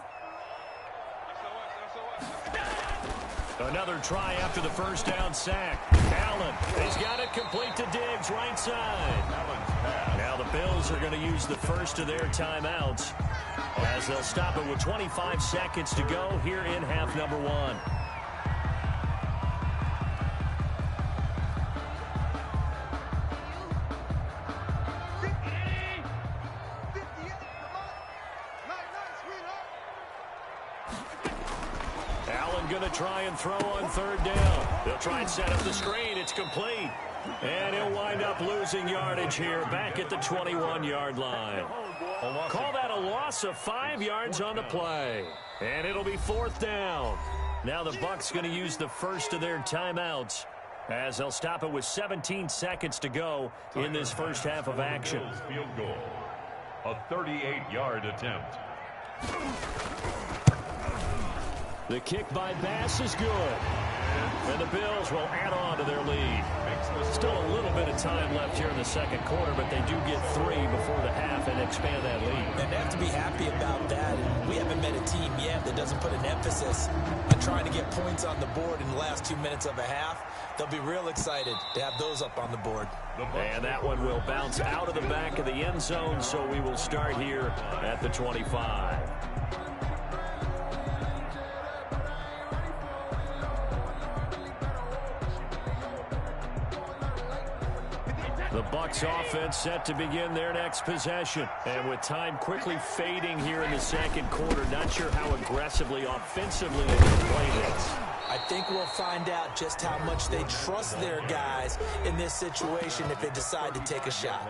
Another try after the 1st down sack. Allen, he's got it complete to Diggs, right side. Now the Bills are going to use the first of their timeouts as they'll stop it with 25 seconds to go here in half number 1. Going to try and throw on 3rd down. They'll try and set up the screen. It's complete. And he'll wind up losing yardage here back at the 21-yard line. Call that a loss of 5 yards on the play. And it'll be 4th down. Now the Bucs going to use the first of their timeouts as they'll stop it with 17 seconds to go in this first half of action. Field goal. A 38-yard attempt. The kick by Bass is good. And the Bills will add on to their lead. Still a little bit of time left here in the 2nd quarter, but they do get 3 before the half and expand that lead. And they have to be happy about that. And we haven't met a team yet that doesn't put an emphasis on trying to get points on the board in the last 2 minutes of a half. They'll be real excited to have those up on the board. And that one will bounce out of the back of the end zone, so we will start here at the 25. The Bucs offense set to begin their next possession. And with time quickly fading here in the 2nd quarter, not sure how aggressively, offensively they can play this. I think we'll find out just how much they trust their guys in this situation if they decide to take a shot.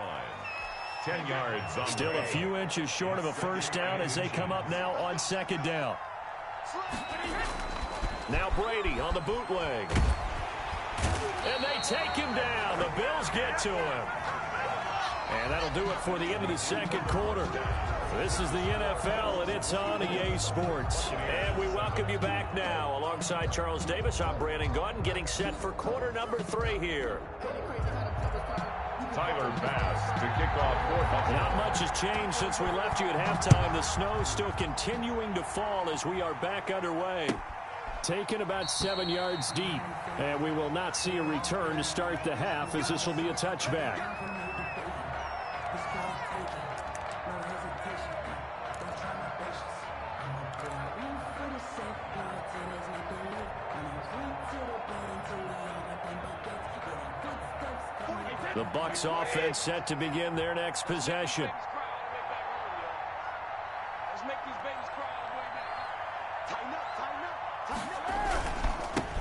10 yards on Still a few inches short of a 1st down as they come up now on 2nd down. Now Brady on the bootleg. And they take him down. The Bills get to him. And that'll do it for the end of the second quarter. This is the NFL, and it's on EA Sports. And we welcome you back now. Alongside Charles Davis, I'm Brandon Gaudin, getting set for quarter number 3 here. Tyler Bass to kick off fourth. Not much has changed since we left you at halftime. The snow still continuing to fall as we are back underway. Taken about 7 yards deep, and we will not see a return to start the half, as this will be a touchback. The Bucs offense set to begin their next possession.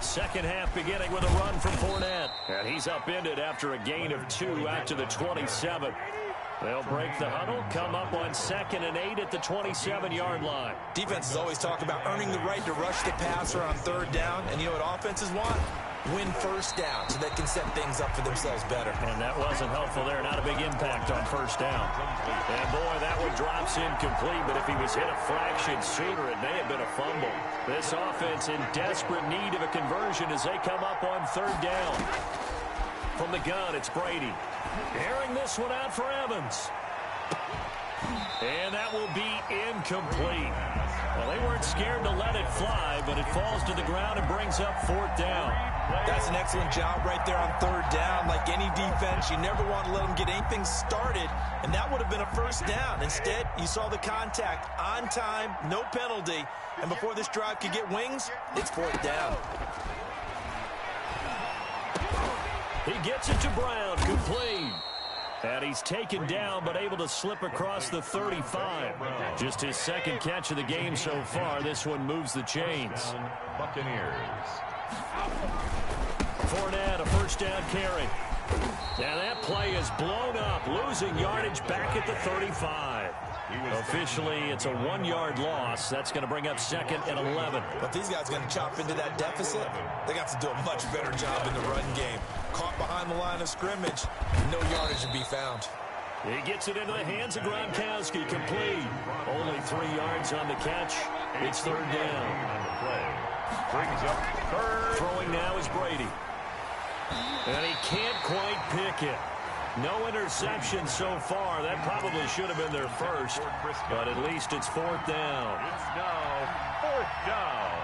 Second half beginning with a run from Fournette. And he's upended after a gain of 2 out to the 27. They'll break the huddle, come up on 2nd and 8 at the 27-yard line. Defenses always talk about earning the right to rush the passer on 3rd down. And you know what offenses want? Win first down so they can set things up for themselves better. And that wasn't helpful there. Not a big impact on 1st down. And boy, that one drops incomplete, but if he was hit a fraction sooner, it may have been a fumble. This offense in desperate need of a conversion as they come up on 3rd down. From the gun, it's Brady. Airing this one out for Evans. And that will be incomplete. Well, they weren't scared to let it fly, but it falls to the ground and brings up 4th down. That's an excellent job right there on 3rd down. Like any defense, you never want to let them get anything started, and that would have been a 1st down. Instead, you saw the contact on time, no penalty, and before this drive could get wings, it's 4th down. He gets it to Brown, complete. And he's taken down, but able to slip across the 35. Just his 2nd catch of the game so far. This one moves the chains. Buccaneers. Fournette, a 1st down carry. And that play is blown up, losing yardage back at the 35. Officially, it's a 1-yard loss. That's going to bring up 2nd and 11. But these guys are going to chop into that deficit. They got to do a much better job in the run game. Caught behind the line of scrimmage, no yardage to be found. He gets it into the hands of Gronkowski, complete. Only 3 yards on the catch. It's 3rd down. Brings up 3rd. Throwing now is Brady. And he can't quite pick it. No interception so far. That probably should have been their first, but at least it's 4th down. It's now 4th down.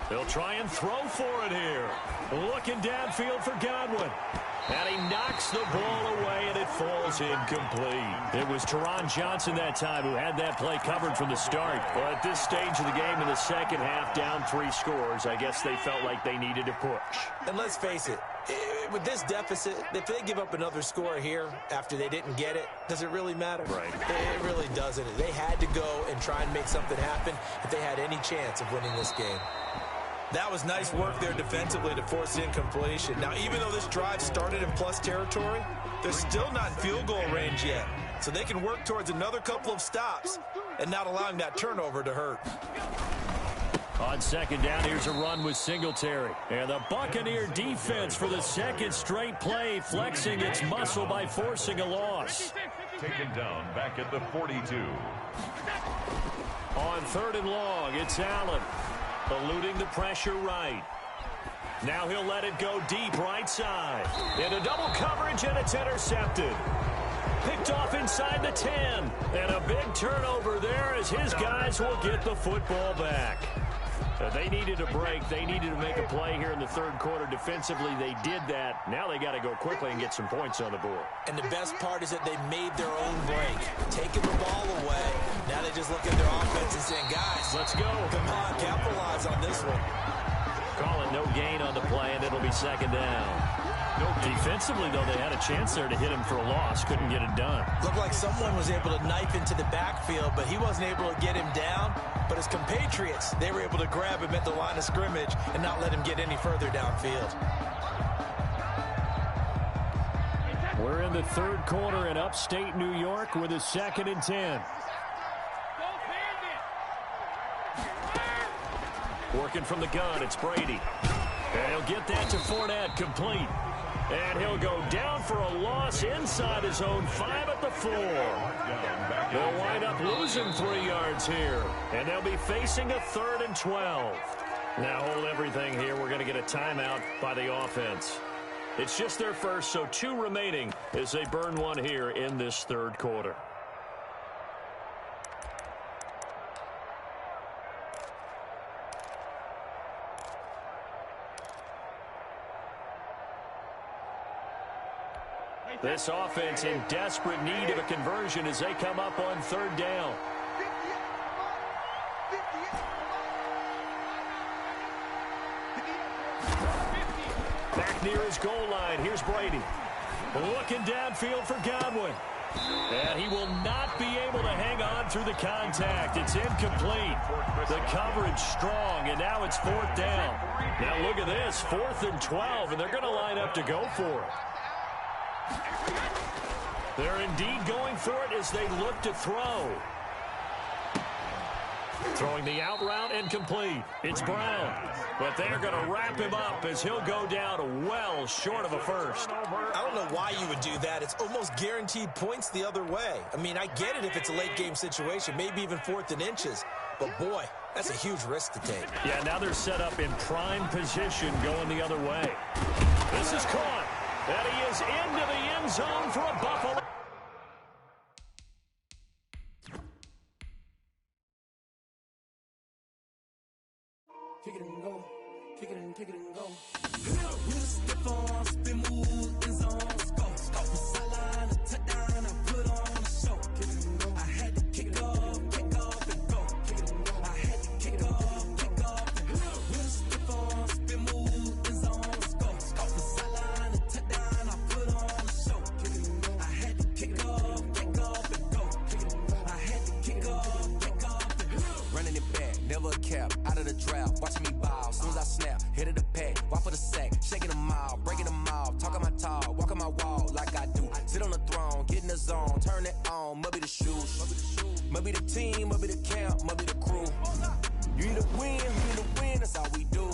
They'll try and throw for it here. Looking downfield for Godwin. And he knocks the ball away, and it falls incomplete. It was Teron Johnson that time who had that play covered from the start. Well, at this stage of the game in the second half, down 3 scores, I guess they felt like they needed to push. And let's face it, with this deficit, if they give up another score here after they didn't get it, does it really matter? Right. It really doesn't. They had to go and try and make something happen if they had any chance of winning this game. That was nice work there defensively to force incompletion. Now, even though this drive started in plus territory, they're still not in field goal range yet. So they can work towards another couple of stops and not allowing that turnover to hurt. On 2nd down, here's a run with Singletary. And the Buccaneer defense for the 2nd straight play, flexing its muscle by forcing a loss. Taken down back at the 42. On 3rd and long, it's Allen. Eluding the pressure right. Now he'll let it go deep right side. Into double coverage, and it's intercepted. Picked off inside the 10. And a big turnover there as his guys will get the football back. They needed a break. They needed to make a play here in the 3rd quarter. Defensively, they did that. Now they got to go quickly and get some points on the board. And the best part is that they made their own break. Taking the ball away. Now they just look at their offense and saying, guys, let's go. Come on, capitalize on this one. Call it no gain on the play, and it'll be 2nd down. Defensively, though, they had a chance there to hit him for a loss. Couldn't get it done. Looked like someone was able to knife into the backfield, but he wasn't able to get him down. But his compatriots, they were able to grab him at the line of scrimmage and not let him get any further downfield. We're in the 3rd quarter in upstate New York with a 2nd and 10. Working from the gun, it's Brady. And he'll get that to Fournette, complete. And he'll go down for a loss inside his own 5 at the 4. They'll wind up losing 3 yards here. And they'll be facing a 3rd and 12. Now hold everything here. We're going to get a timeout by the offense. It's just their first, so 2 remaining as they burn 1 here in this 3rd quarter. This offense in desperate need of a conversion as they come up on 3rd down. Back near his goal line. Here's Brady. Looking downfield for Godwin. And he will not be able to hang on through the contact. It's incomplete. The coverage strong, and now it's 4th down. Now look at this, 4th and 12, and they're going to line up to go for it. They're indeed going for it as they look to throw. Throwing the out route and complete. It's Brown. But they're going to wrap him up as he'll go down well short of a first. I don't know why you would do that. It's almost guaranteed points the other way. I mean, I get it if it's a late game situation, maybe even 4th and inches. But, boy, that's a huge risk to take. Yeah, now they're set up in prime position going the other way. This is caught. And he is into the end zone for a Buffalo. Kick it and go. Kick it and go. With a stiff arm, spin move, in zone, go. From sideline to touchdown, I put on a show. Kick it and go. I had to kick off and go. Kick it and go. I had to kick off and go. With a stiff arm, spin move, in zone, go. From sideline to touchdown, I put on a show. Kick it and go. I had to kick off and go. Kick it and go. I had to kick off and go. Running it back, never a cap, out of the drought, watching me ball, soon as I snap, hit of the pack, walk for the sack, shaking them all, breaking them off, talking my talk, walking my wall like I do, sit on the throne, get in the zone, turn it on, must be the shoes, must be the team, must be the camp, must be the crew, you need to win, that's all we do,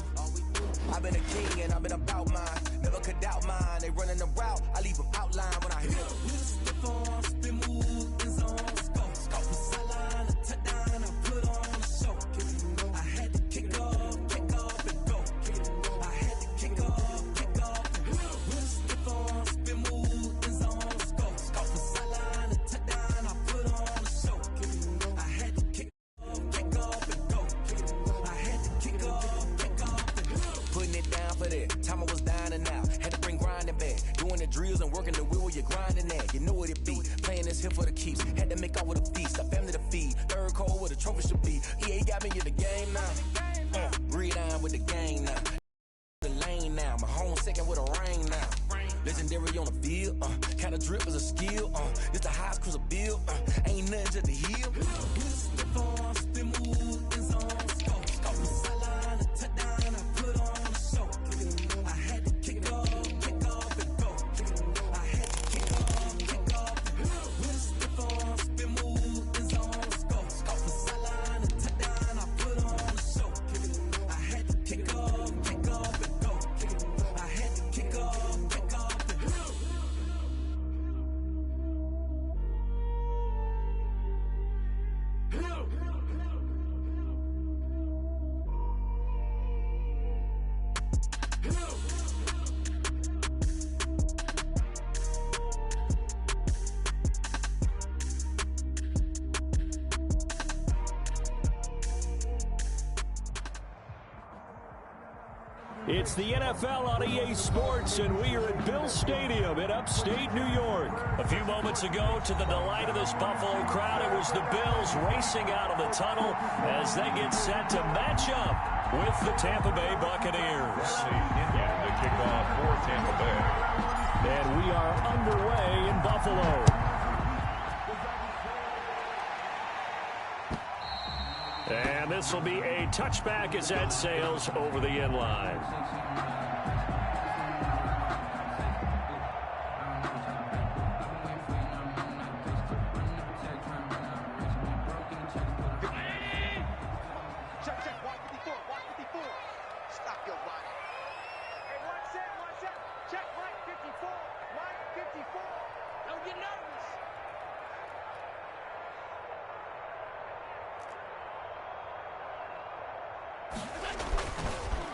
I've been a king and I've been about mine, never could doubt mine, they running the route, I leave them outline when I hit them. With a stiff arm, spin move, in zone, go. From sideline to touchdown, I put on a show. I had to kick off and go. I had to kick off and go. With a stiff arm, spin move, in zone, go. From sideline to touchdown, I put on a show. I had to kick off and go. I had to kick off and go. Putting it down for that, time I was dying and out, had to bring grinding back, doing the drills and working the wheel where you're grinding at, you know what it be, playing this here for the keeps, had to make out with a feast, a family to feed, 3rd quarter where the trophy should be, EA got me in the game now, breed on with the game now, the lane now, my home second with a rain now, legendary on the field, kind of drip is a skill, it's the highest cruiser bill, ain't nothing just the hill. With a stiff arm, spin move, in zone, go. From sideline to touchdown, I put on a show. I had to kick off and go. I had to kick off and go. With a stiff arm, spin move, in zone, go. From sideline to touchdown, I put on a show. I had to kick off and go. I had to kick off and go. It's the NFL on EA Sports, and we are at Bill Stadium in upstate New York. A few moments ago, to the delight of this Buffalo crowd, it was the Bills racing out of the tunnel as they get set to match up with the Tampa Bay Buccaneers. Indian to kick off for Tampa Bay. And we are underway in Buffalo. And this will be a touchback as that sails over the end line.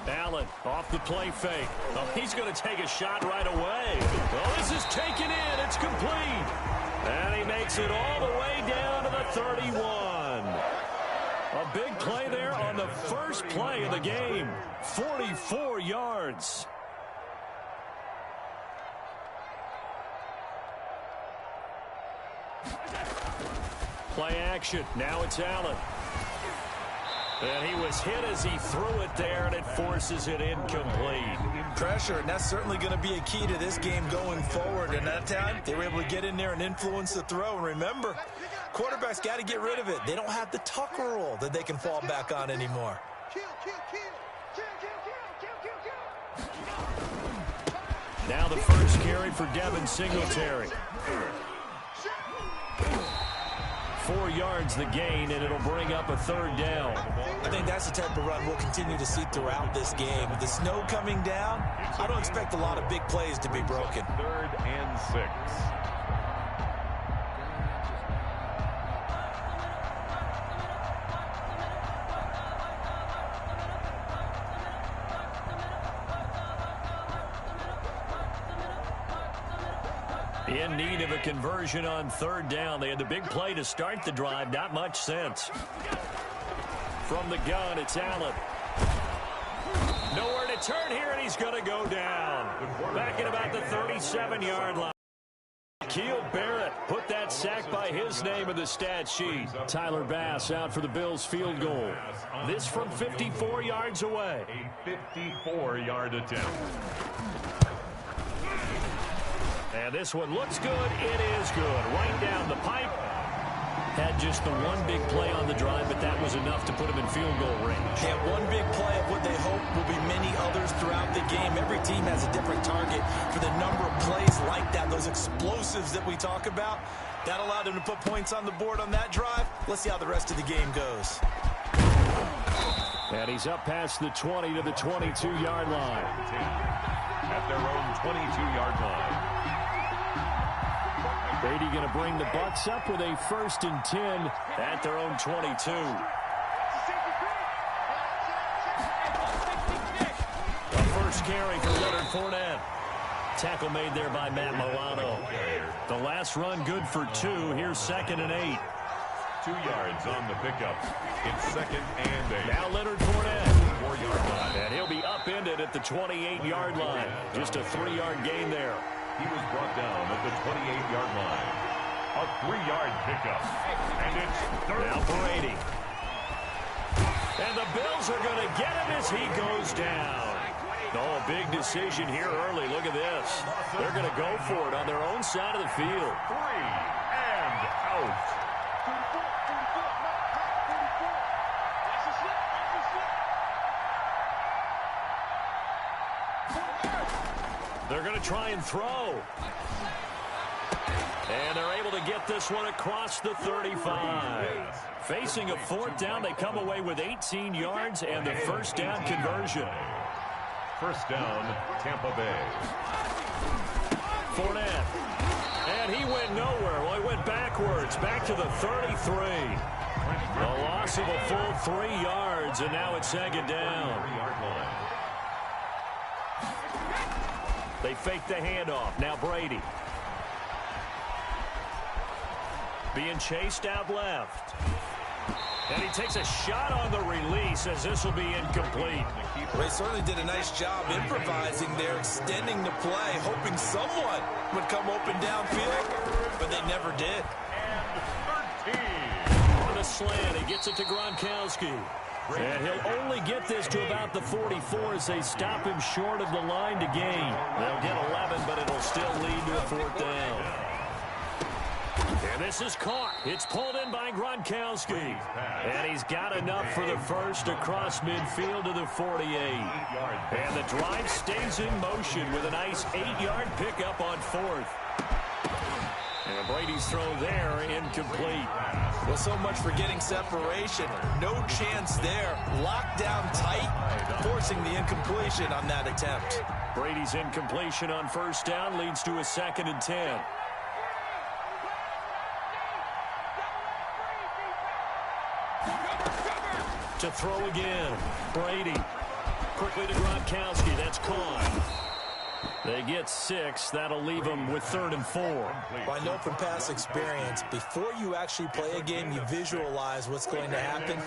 Allen off the play fake. Oh, he's going to take a shot right away. Oh, this is taken in. It's complete. And he makes it all the way down to the 31. A big play there on the first play of the game. 44 yards. Play action. Now it's Allen. And he was hit as he threw it there, and it forces it incomplete. Pressure, and that's certainly going to be a key to this game going forward. And that time, they were able to get in there and influence the throw. And remember, quarterbacks got to get rid of it. They don't have the Tucker rule that they can fall back on anymore. Now the first carry for Devin Singletary. 4 yards the gain, and it'll bring up a third down. I think that's the type of run we'll continue to see throughout this game. With the snow coming down, I don't expect a lot of big plays to be broken. 3rd and 6. In need of a conversion on 3rd down. They had the big play to start the drive. Not much sense. From the gun, it's Allen. Nowhere to turn here, and he's going to go down. Back at about the 37-yard line. Keel Barrett put that sack by his name in the stat sheet. Tyler Bass out for the Bills field goal. This from 54 yards away. A 54-yard attempt. And this one looks good. It is good. Right down the pipe. Had just the one big play on the drive, but that was enough to put him in field goal range. They have one big play of what they hope will be many others throughout the game. Every team has a different target for the number of plays like that, those explosives that we talk about. That allowed them to put points on the board on that drive. Let's see how the rest of the game goes. And he's up past the 20 to the 22-yard line. At their own 22-yard line. Brady going to bring the Bucs up with a 1st and 10 at their own 22. The first carry for Leonard Fournette. Tackle made there by Matt Milano. The last run good for 2. Here's 2nd and 8. 2 yards on the pickup. It's 2nd and 8. Now Leonard Fournette. 4-yard line. And he'll be upended at the 28-yard line. Just a 3-yard gain there. He was brought down at the 28-yard line. A 3-yard pickup. And it's 3rd. Now Brady. And the Bills are going to get him as he goes down. Oh, a big decision here early. Look at this. They're going to go for it on their own side of the field. 3 and out. They're going to try and throw. And they're able to get this one across the 35. Facing a 4th down, they come away with 18 yards and the 1st down conversion. 1st down, Tampa Bay. Fournette. And he went nowhere. Well, he went backwards, back to the 33. A loss of a full 3 yards, and now it's 2nd down. They fake the handoff. Now Brady. Being chased out left. And he takes a shot on the release as this will be incomplete. They certainly did a nice job improvising there, extending the play, hoping someone would come open downfield, but they never did. And 13. On a slant, he gets it to Gronkowski. And he'll only get this to about the 44 as they stop him short of the line to gain. They'll get 11, but it'll still lead to a 4th down. And this is caught. It's pulled in by Gronkowski. And he's got enough for the first across midfield to the 48. And the drive stays in motion with a nice 8-yard pickup on 4th. And Brady's throw there incomplete. Well, so much for getting separation. No chance there. Locked down tight, forcing the incompletion on that attempt. Brady's incompletion on 1st down leads to a 2nd and 10. To throw again, Brady. Quickly to Gronkowski. That's caught. They get 6. That'll leave them with 3rd and 4. Well, I know from past experience, before you actually play a game, you visualize what's going to happen.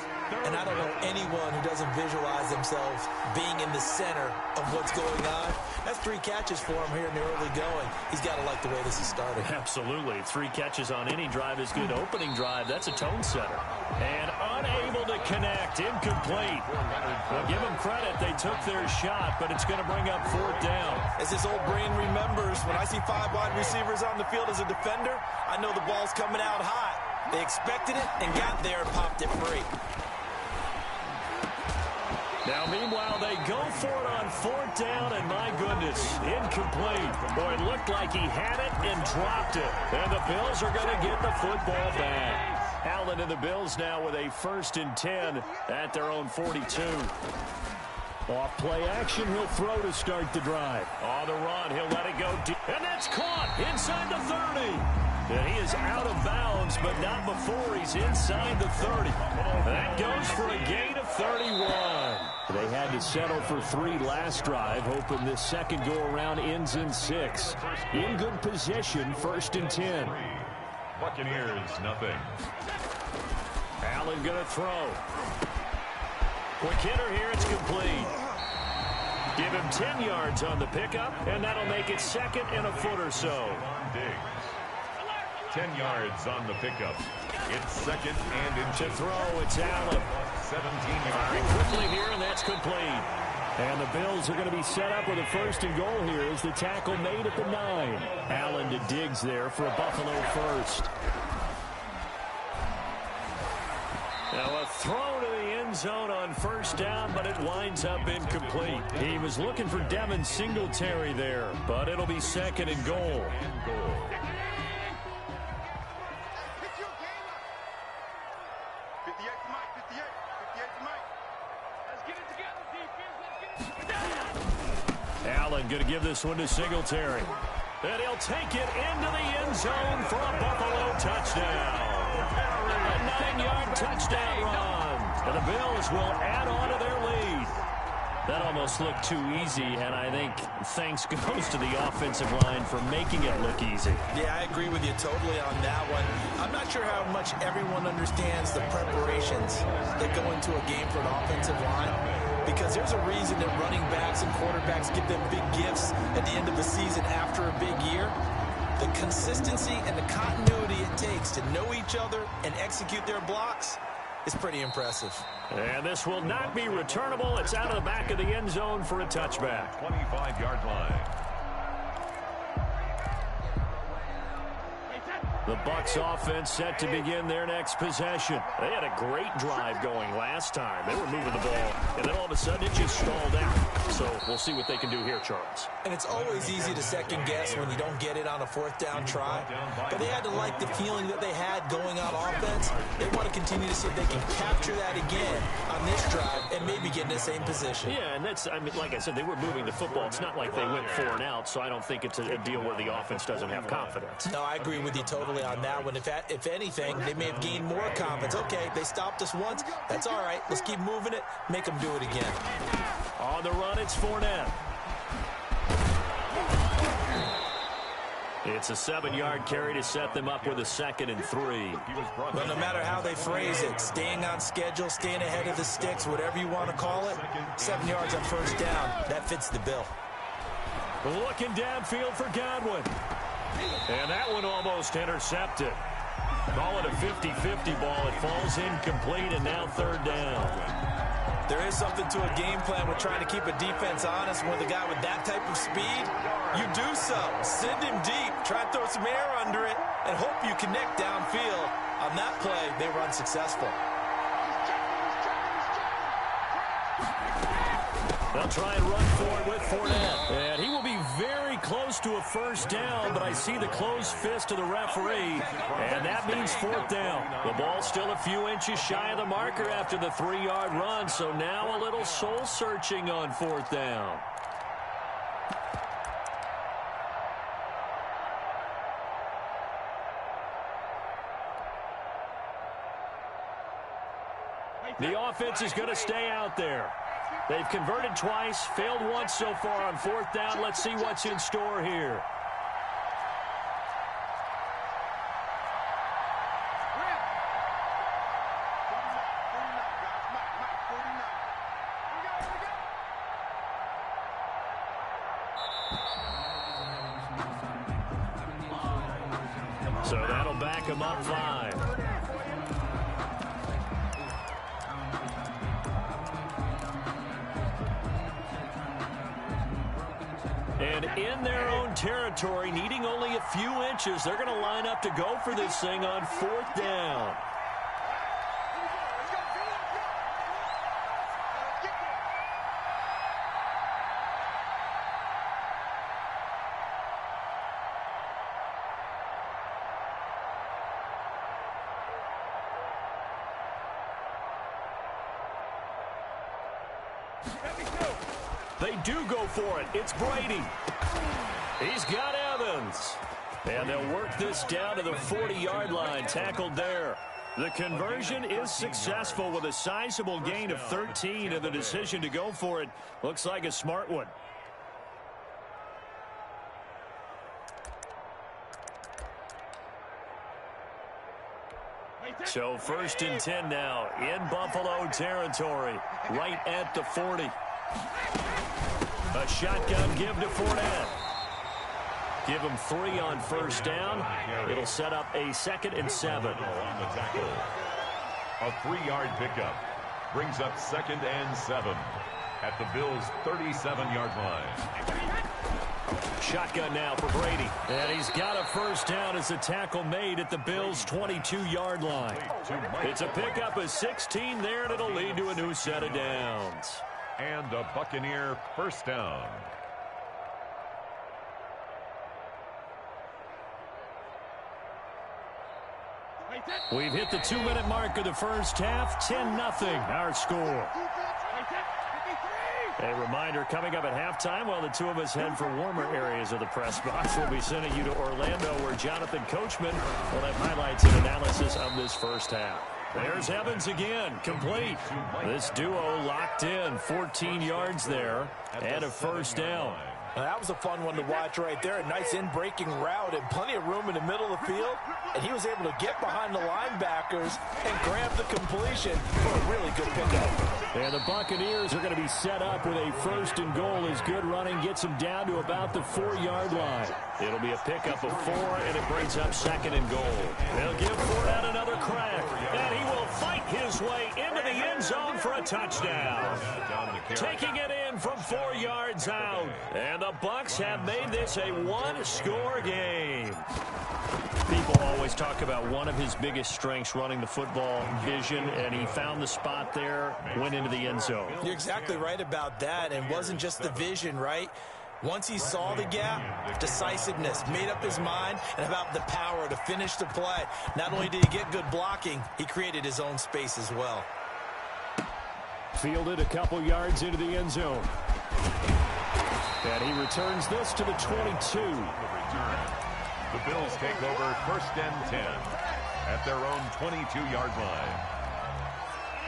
And I don't know anyone who doesn't visualize themselves being in the center of what's going on. That's 3 catches for him here in the early going. He's got to like the way this is starting. Absolutely. 3 catches on any drive is good. Opening drive, that's a tone setter. And unable to connect. Incomplete. Well, give them credit. They took their shot, but it's going to bring up 4th down. As this old brain remembers, when I see 5 wide receivers on the field as a defender, I know the ball's coming out hot. They expected it and got there and popped it free. Now, meanwhile, they go for it on 4th down, and my goodness, incomplete. Boy, it looked like he had it and dropped it. And the Bills are going to get the football back. Allen and the Bills now with a 1st and 10 at their own 42. Off play action, he'll throw to start the drive. On the run, he'll let it go deep. And that's caught inside the 30. And he is out of bounds, but not before he's inside the 30. That goes for a gain of 31. They had to settle for 3 last drive, hoping this second go-around ends in 6. In good position, 1st and 10. Buccaneers, nothing. Allen going to throw. Quick hitter here, it's complete. Give him 10 yards on the pickup, and that'll make it 2nd and a foot or so. 10 yards on the pickup. It's 2nd and in. To throw, it's Allen. 17 Firing yards. quickly here, and that's complete. And the Bills are going to be set up with a 1st and goal here as the tackle made at the 9. Allen to Diggs there for a Buffalo 1st. Now a throw to the end zone on 1st down, but it winds up incomplete. He was looking for Devin Singletary there, but it'll be 2nd and goal. Allen going to give this one to Singletary. And he'll take it into the end zone for a Buffalo touchdown. A 9-yard touchdown run. And the Bills will add on to their lead. That almost looked too easy, and I think thanks goes to the offensive line for making it look easy. Yeah, I agree with you totally on that one. I'm not sure how much everyone understands the preparations that go into a game for an offensive line, because there's a reason that running backs and quarterbacks give them big gifts at the end of the season after a big year. The consistency and the continuity it takes to know each other and execute their blocks is pretty impressive. And this will not be returnable. It's out of the back of the end zone for a touchback. 25-yard line. The Bucs offense set to begin their next possession. They had a great drive going last time. They were moving the ball, and then all of a sudden it just stalled out. So we'll see what they can do here, Charles. And it's always easy to second guess when you don't get it on a 4th down try. But they had to like the feeling that they had going on offense. They want to continue to see if they can capture that again on this drive and maybe get in the same position. Yeah, and that's, I mean, like I said, they were moving the football. It's not like they went 4 and out, so I don't think it's a deal where the offense doesn't have confidence. No, I agree with you totally on that one. If anything, they may have gained more confidence. Okay, they stopped us once. That's all right. Let's keep moving it. Make them do it again. On the run, it's Fournette. It's a 7-yard carry to set them up with a 2nd and 3. But no matter how they phrase it, staying on schedule, staying ahead of the sticks, whatever you want to call it, 7 yards on 1st down, that fits the bill. Looking downfield for Godwin. And that one almost intercepted. Call it a 50-50 ball. It falls incomplete, and now 3rd down. There is something to a game plan with trying to keep a defense honest. With a guy with that type of speed, you do so. Send him deep. Try and throw some air under it and hope you connect downfield. On that play, they were unsuccessful. They'll try and run for it with Fournette. And he will be very close to a 1st down, but I see the closed fist of the referee, and that means 4th down. The ball's still a few inches shy of the marker after the 3-yard run, so now a little soul-searching on 4th down. The offense is going to stay out there. They've converted twice, failed once so far on fourth down. Let's see what's in store here. So that'll back him up 5. And in their own territory, needing only a few inches, they're going to line up to go for this thing on fourth down. They do go for it. It's Brady. He's got Evans. And they'll work this down to the 40-yard line, tackled there. The conversion is successful with a sizable gain of 13, and the decision to go for it looks like a smart one. So 1st and 10 now in Buffalo territory, right at the 40. A shotgun give to Fournette. Give him 3 on first down. It'll set up a 2nd and 7. A 3-yard pickup brings up 2nd and 7 at the Bills' 37-yard line. Shotgun now for Brady. And he's got a first down as a tackle made at the Bills' 22-yard line. It's a pickup of 16 there, and it'll lead to a new set of downs. And a Buccaneer first down. We've hit the 2-minute mark of the first half. 10-0 our score. A reminder coming up at halftime while the two of us head for warmer areas of the press box. We'll be sending you to Orlando where Jonathan Coachman will have highlights and analysis of this first half. There's Evans again, complete. This duo locked in, 14 yards there, and a first down. Now, that was a fun one to watch right there. A nice in-breaking route and plenty of room in the middle of the field. And he was able to get behind the linebackers and grab the completion for a really good pickup. And the Buccaneers are going to be set up with a 1st and goal as good running gets them down to about the 4-yard line. It'll be a pickup of 4, and it brings up 2nd and goal. They'll give Fournette another crack, and he will fight his way into the end zone for a touchdown. Taking it in from 4 yards out. And the Bucs have made this a one-score game. People always talk about one of his biggest strengths running the football, vision, and he found the spot there, went into the end zone. You're exactly right about that, and it wasn't just the vision, right? Once he saw the gap, decisiveness, made up his mind, and about the power to finish the play. Not only did he get good blocking, he created his own space as well. Fielded a couple yards into the end zone. And he returns this to the 22. The Bills take over 1st and 10 at their own 22-yard line.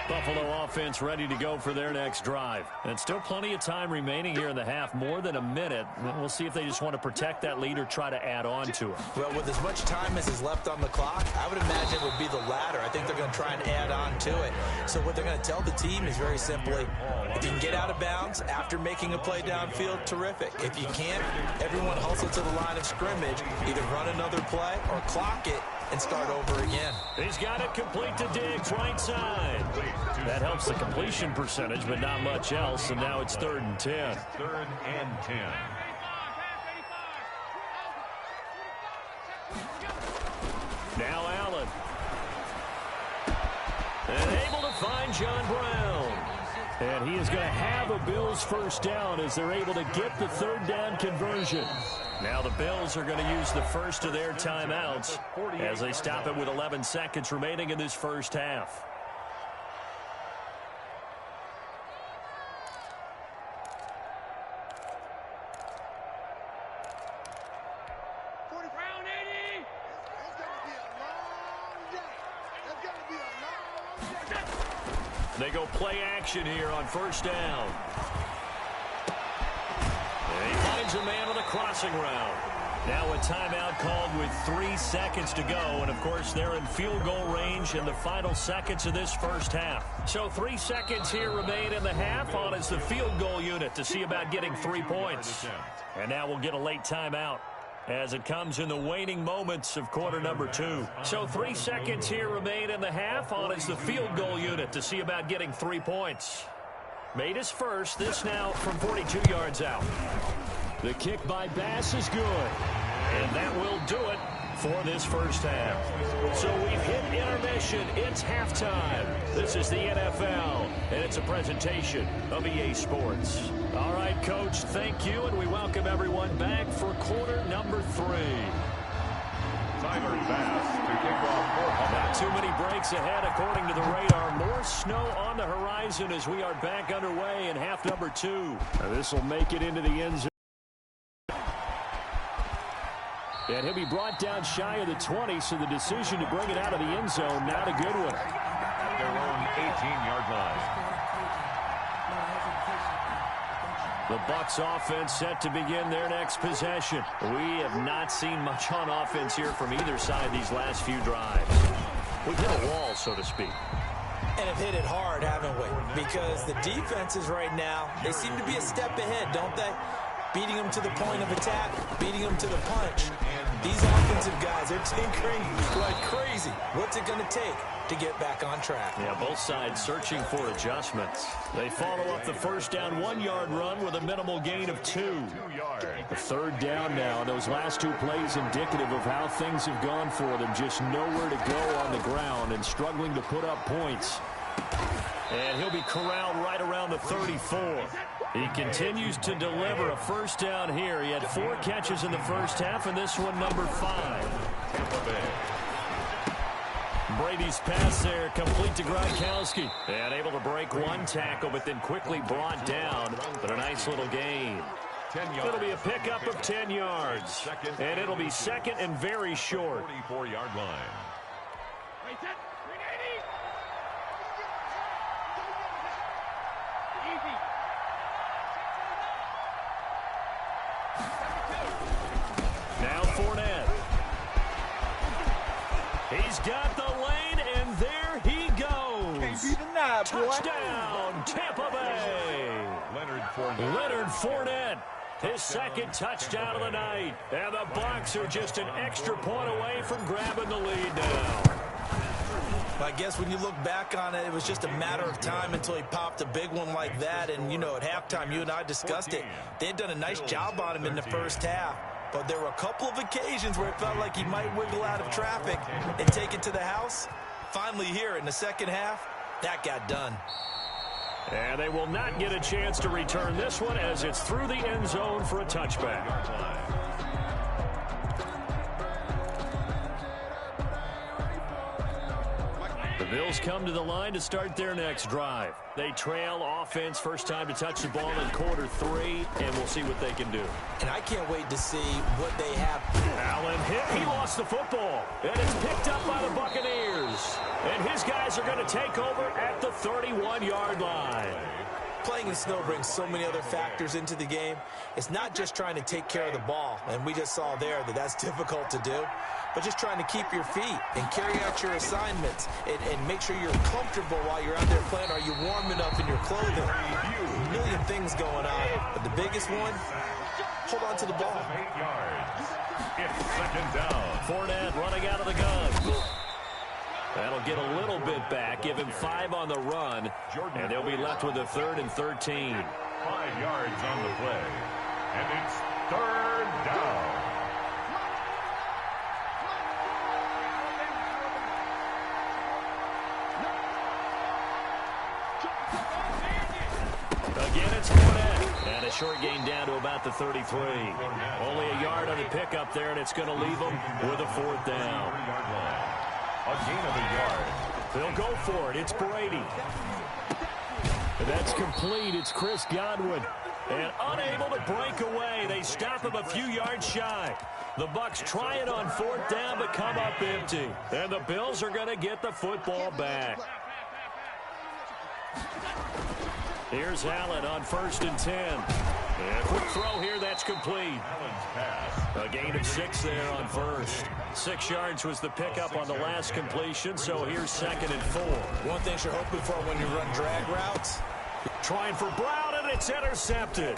Buffalo offense ready to go for their next drive. And still plenty of time remaining here in the half, more than a minute. We'll see if they just want to protect that lead or try to add on to it. Well, with as much time as is left on the clock, I would imagine it would be the latter. I think they're going to try and add on to it. So what they're going to tell the team is very simply, if you can get out of bounds after making a play downfield, terrific. If you can't, everyone hustle to the line of scrimmage, either run another play or clock it and start over again. He's got it complete to Diggs, right side. That helps the completion percentage, but not much else, and now it's 3rd and 10. 3rd and 10. Now Allen. And able to find John Brown. And he is going to have a Bills first down as they're able to get the 3rd down conversion. Now the Bills are going to use the first of their timeouts as they stop it with 11 seconds remaining in this first half. They go play action here on first down. And he finds a man on the crossing route. Now a timeout called with 3 seconds to go. And, of course, they're in field goal range in the final seconds of this first half. So 3 seconds here remain in the half. On is the field goal unit to see about getting 3 points. And now we'll get a late timeout as it comes in the waning moments of quarter number 2. So 3 seconds here remain in the half. On is the field goal unit to see about getting 3 points. Made his first. This now from 42 yards out. The kick by Bass is good. And that will do it for this first half. So we've hit intermission. It's halftime. This is the NFL, and it's a presentation of EA Sports. All right, Coach, thank you, and we welcome everyone back for quarter number 3. Tyler Bass to kick off. Not too many breaks ahead according to the radar. More snow on the horizon as we are back underway in half number 2. This will make it into the end zone. And he'll be brought down shy of the 20, so the decision to bring it out of the end zone, not a good one. Their own 18-yard line. The Bucs offense set to begin their next possession. We have not seen much on offense here from either side these last few drives. We've hit a wall, so to speak. And have hit it hard, haven't we? Because the defenses right now, they seem to be a step ahead, don't they? Beating them to the point of attack, beating them to the punch. These offensive guys, they're tinkering like crazy. What's it going to take to get back on track? Yeah, both sides searching for adjustments. They follow up the first down 1-yard run with a minimal gain of 2. A third down now. Those last 2 plays indicative of how things have gone for them. Just nowhere to go on the ground and struggling to put up points. And he'll be corralled right around the 34. He continues to deliver a first down here. He had 4 catches in the first half, and this one number 5. Brady's pass there, complete to Gronkowski. And able to break 1 tackle, but then quickly brought down. But a nice little gain. It'll be a pickup of 10 yards. And it'll be second and very short. 44-yard line. Now Fournette. He's got the lane, and there he goes. Can't be denied, boy. Touchdown, Tampa Bay. Leonard Fournette. His second touchdown of the night. And the Bucs are just an extra point away from grabbing the lead now. I guess when you look back on it, it was just a matter of time until he popped a big one like that. And, you know, at halftime, you and I discussed it. They had done a nice job on him in the first half. But there were a couple of occasions where it felt like he might wiggle out of traffic and take it to the house. Finally here in the second half, that got done. And they will not get a chance to return this one as it's through the end zone for a touchback. The Bills come to the line to start their next drive. They trail offense, first time to touch the ball in quarter 3, and we'll see what they can do. And I can't wait to see what they have. Allen hit. He lost the football, and it's picked up by the Buccaneers. And his guys are going to take over at the 31-yard line. Playing in snow brings so many other factors into the game. It's not just trying to take care of the ball, and we just saw there that that's difficult to do, but just trying to keep your feet and carry out your assignments and make sure you're comfortable while you're out there playing. Are you warm enough in your clothing? A million things going on, but the biggest one, hold on to the ball. 8 yards. It's second down. Fournette running out of the gun. That'll get a little bit back, give him 5 on the run, and they'll be left with a 3rd and 13. 5 yards on the play, and it's third down. Again, it's Fournette. And a short gain down to about the 33. Only a yard on the pickup there, and it's going to leave them with a 4th down. A gain of a yard. They'll go for it. It's Brady. That's complete. It's Chris Godwin. And unable to break away. They stop him a few yards shy. The Bucs try it on 4th down, but come up empty. And the Bills are going to get the football back. Here's Allen on 1st and 10. And a quick throw here, that's complete. A gain of 6 there on first. 6 yards was the pickup on the last completion, so here's 2nd and 4. One thing you're hoping for when you run drag routes. Trying for Brown, and it's intercepted.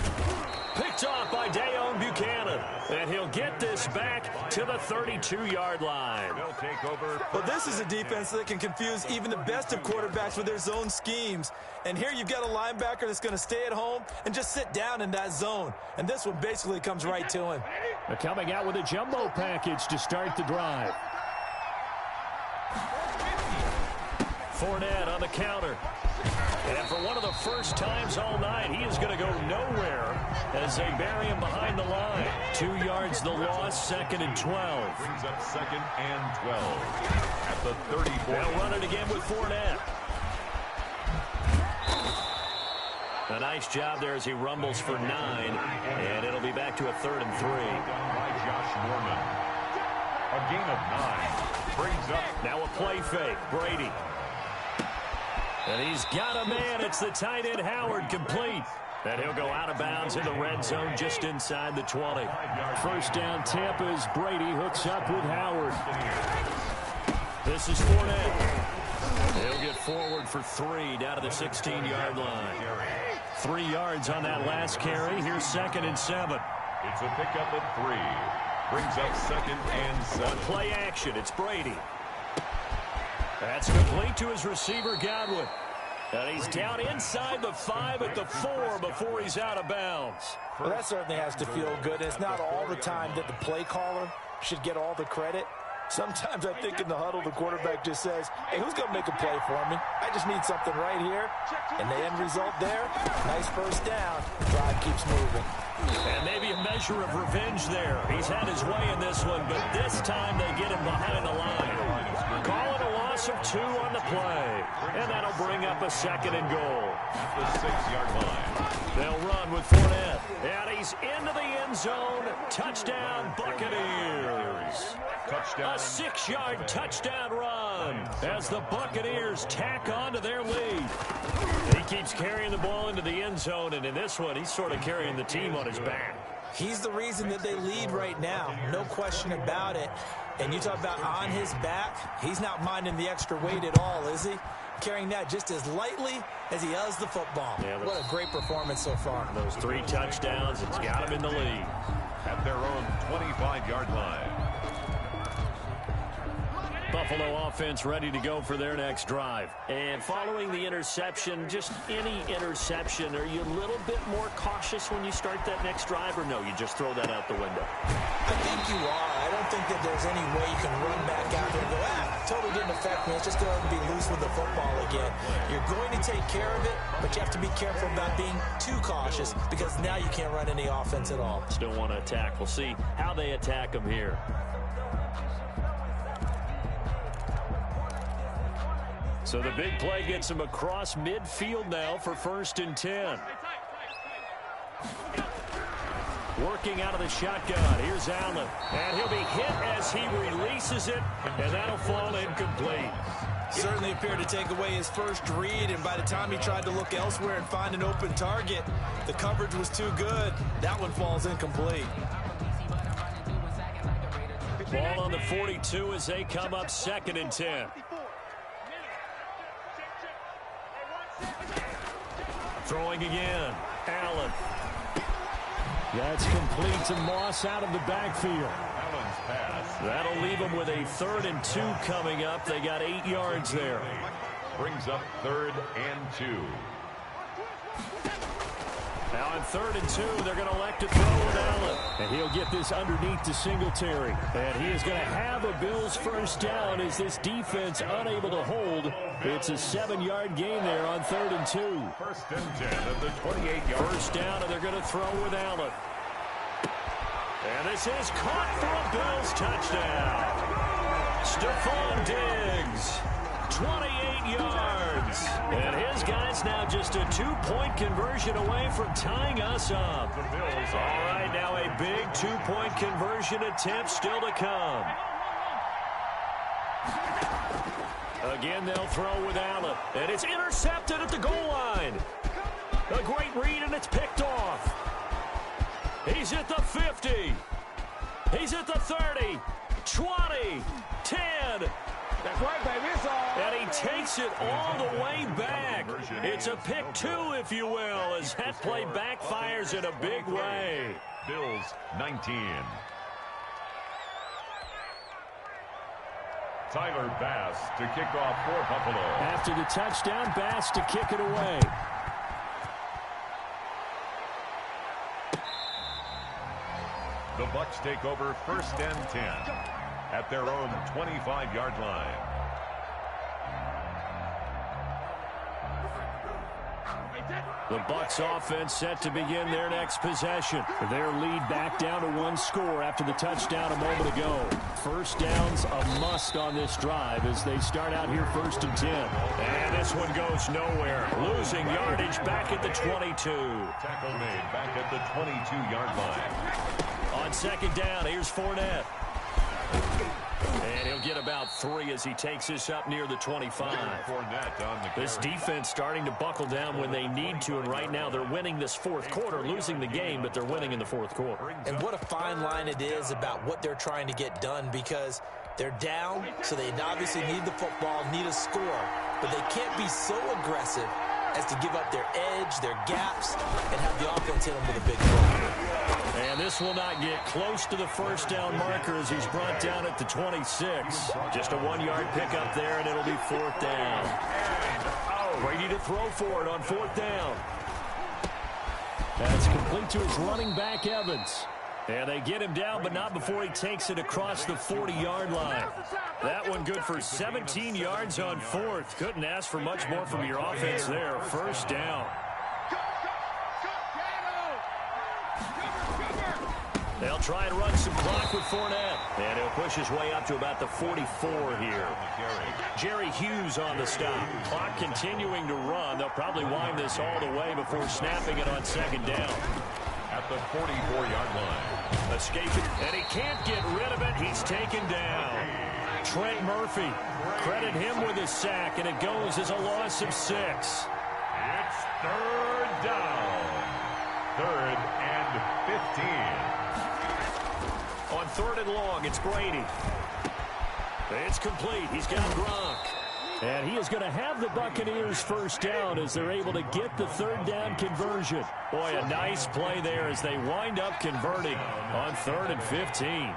Picked off by Dayon Buchanan. And he'll get this back to the 32-yard line. They'll take over. Well, this is a defense that can confuse even the best of quarterbacks with their zone schemes. And here you've got a linebacker that's going to stay at home and just sit down in that zone. And this one basically comes right to him. They're coming out with a jumbo package to start the drive. Fournette on the counter. And for one of the first times all night, he is going to go nowhere as they bury him behind the line. 2 yards the loss, 2nd and 12. Brings up 2nd and 12 at the 34. They'll run it again with Fournette. A nice job there as he rumbles for 9, and it'll be back to a 3rd and 3. By Josh Norman. A gain of 9. Brings up. Now a play fake. Brady. And he's got a man. It's the tight end Howard, complete. And he'll go out of bounds in the red zone just inside the 20. First down Tampa as Brady hooks up with Howard. This is Fournette. He'll get forward for 3 down to the 16-yard line. 3 yards on that last carry. Here's 2nd and 7. It's a pickup at 3. Brings up 2nd and 7. On play action, it's Brady. That's complete to his receiver, Godwin. And he's down inside the 5 at the 4 before he's out of bounds. Well, that certainly has to feel good. It's not all the time that the play caller should get all the credit. Sometimes I think in the huddle, the quarterback just says, hey, who's going to make a play for me? I just need something right here. And the end result there, nice first down. Drive keeps moving. And maybe a measure of revenge there. He's had his way in this one, but this time they get him behind the line. Call it a loss of 2 on the play. And that'll bring up a 2nd and goal. The 6-yard line. They'll run with Fournette. And he's into the end zone. Touchdown, Buccaneers. Touchdown. A 6-yard touchdown run as the Buccaneers tack on to their lead. He keeps carrying the ball into the end zone, and in this one, he's sort of carrying the team on his back. He's the reason that they lead right now. No question about it. And you talk about on his back, he's not minding the extra weight at all, is he? Carrying that just as lightly as he does the football. Yeah, what a great performance so far. Those 3 touchdowns, it's got him in the lead. At their own 25-yard line. Buffalo offense ready to go for their next drive. And following the interception, just any interception, are you a little bit more cautious when you start that next drive, or no, you just throw that out the window? I think you are. I don't think that there's any way you can run back out there and go, totally didn't affect me. Let's just go ahead and be loose with the football again. You're going to take care of it, but you have to be careful about being too cautious because now you can't run any offense at all. Still want to attack. We'll see how they attack them here. So the big play gets him across midfield now for 1st and 10. Working out of the shotgun. Here's Allen. And he'll be hit as he releases it, and that'll fall incomplete. Certainly appeared to take away his first read, and by the time he tried to look elsewhere and find an open target, the coverage was too good. That one falls incomplete. Ball on the 42 as they come up 2nd and 10. Throwing again. Allen. That's complete to Moss out of the backfield. Allen's pass. That'll leave them with a 3rd and 2 coming up. They got 8 yards there. Brings up 3rd and 2. Now on 3rd and 2, they're going to elect to throw with Allen. And he'll get this underneath to Singletary. And he is going to have a Bills first down as this defense unable to hold. It's a 7-yard gain there on 3rd and 2. 1st and 10 at the 28-yard. First down, and they're going to throw with Allen. And this is caught for a Bills touchdown. Stephon Diggs, 28 yards. And his guy's now just a 2-point conversion away from tying us up. The Bills. All right, now a big 2-point conversion attempt still to come. A Again, they'll throw with Allen. And it's intercepted at the goal line. A great read, and it's picked off. He's at the 50. He's at the 30. 20. 10. That's right, baby. It's all. And he takes it all the way back. It's a pick two, if you will, as that play backfires in a big way. Bills 19. Tyler Bass to kick off for Buffalo. After the touchdown, Bass to kick it away. The Bucs take over 1st and 10 at their own 25-yard line. The Bucs offense set to begin their next possession. Their lead back down to 1 score after the touchdown a moment ago. First down's a must on this drive as they start out here 1st and 10. And this one goes nowhere. Losing yardage back at the 22. Tackle made back at the 22-yard line. On 2nd down, here's Fournette. And he'll get about 3 as he takes this up near the 25. This defense starting to buckle down when they need to, and right now they're winning this 4th quarter, losing the game, but they're winning in the 4th quarter. And what a fine line it is about what they're trying to get done, because they're down, so they obviously need the football, need a score, but they can't be so aggressive as to give up their edge, their gaps, and have the offense hit them with a big play. And this will not get close to the first down marker as he's brought down at the 26. Just a 1-yard pickup there, and it'll be 4th down. Brady to throw for it on 4th down. That's complete to his running back, Evans. And they get him down, but not before he takes it across the 40-yard line. That one good for 17 yards on 4th. Couldn't ask for much more from your offense there. 1st down. They'll try and run some clock with Fournette. And he'll push his way up to about the 44 here. Jerry Hughes on the stop. Clock continuing to run. They'll probably wind this all the way before snapping it on 2nd down. At the 44-yard line. Escaping, and he can't get rid of it. He's taken down. Trent Murphy. Credit him with a sack, and it goes as a loss of 6. It's 3rd down. 3rd and 15. On 3rd and long, it's Brady. It's complete. He's got Gronk. And he is going to have the Buccaneers 1st down as they're able to get the 3rd down conversion. Boy, a nice play there as they wind up converting on 3rd and 15.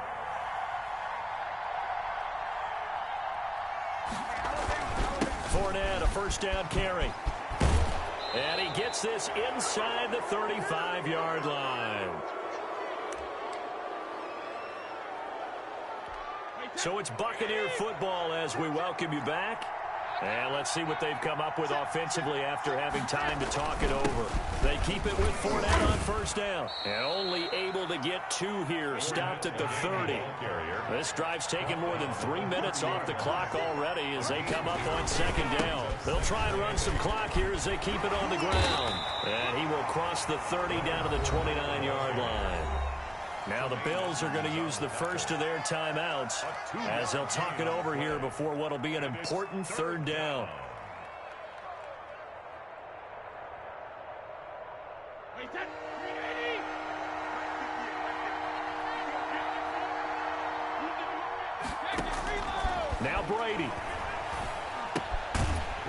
Fournette, a 1st down carry. And he gets this inside the 35-yard line. So it's Buccaneer football as we welcome you back. And let's see what they've come up with offensively after having time to talk it over. They keep it with Fournette on 1st down. And only able to get 2 here, stopped at the 30. This drive's taken more than 3 minutes off the clock already as they come up on 2nd down. They'll try and run some clock here as they keep it on the ground. And he will cross the 30 down to the 29-yard line. Now the Bills are going to use the first of their timeouts as they'll talk it over here before what will be an important 3rd down. Now Brady.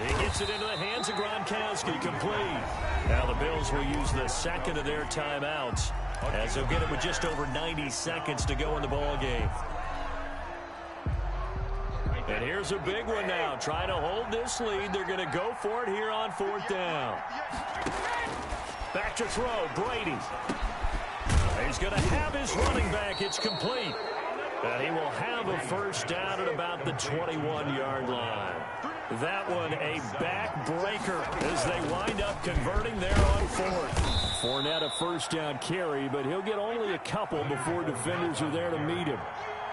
He gets it into the hands of Gronkowski, complete. Now the Bills will use the 2nd of their timeouts as they'll get it with just over 90 seconds to go in the ball game. And here's a big one now. Trying to hold this lead. They're going to go for it here on 4th down. Back to throw, Brady. He's going to have his running back. It's complete. And he will have a 1st down at about the 21-yard line. That one a backbreaker as they wind up converting there on 4th. Fournette a 1st down carry, but he'll get only a couple before defenders are there to meet him.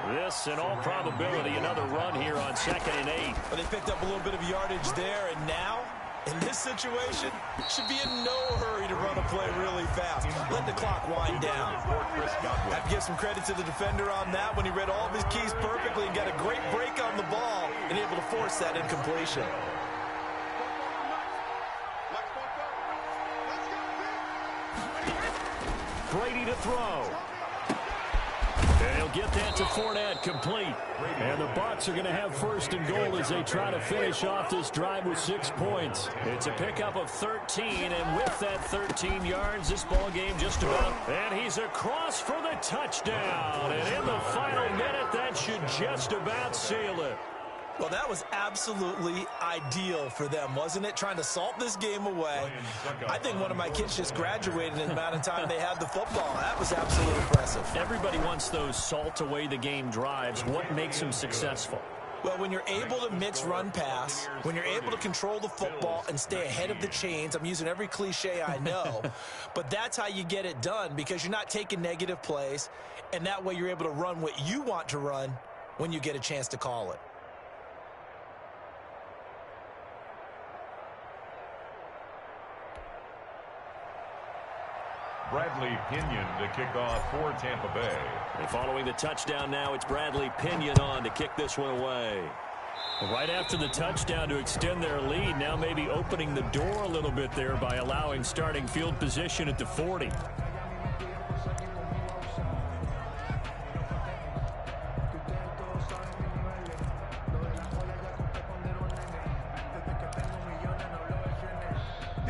This, in all probability, another run here on 2nd and 8. But they picked up a little bit of yardage there, and now In this situation, should be in no hurry to run a play really fast. Let the clock wind down. Have to give some credit to the defender on that when he read all of his keys perfectly and got a great break on the ball and able to force that incompletion. Brady to throw. And he'll get that to Fournette, complete. And the Bucs are going to have first and goal as they try to finish off this drive with 6 points. It's a pickup of 13, and with that 13 yards, this ball game just about. And he's across for the touchdown. And in the final minute, that should just about seal it. Well, that was absolutely ideal for them, wasn't it? Trying to salt this game away. I think one of my kids just graduated in the amount of time they had the football. That was absolutely impressive. Everybody wants those salt away the game drives. What makes them successful? Well, when you're able to mix run-pass, when you're able to control the football and stay ahead of the chains, I'm using every cliche I know, but that's how you get it done because you're not taking negative plays, and that way you're able to run what you want to run when you get a chance to call it. Bradley Pinion to kick off for Tampa Bay. And following the touchdown now, it's Bradley Pinion on to kick this one away. Right after the touchdown to extend their lead, now maybe opening the door a little bit there by allowing starting field position at the 40.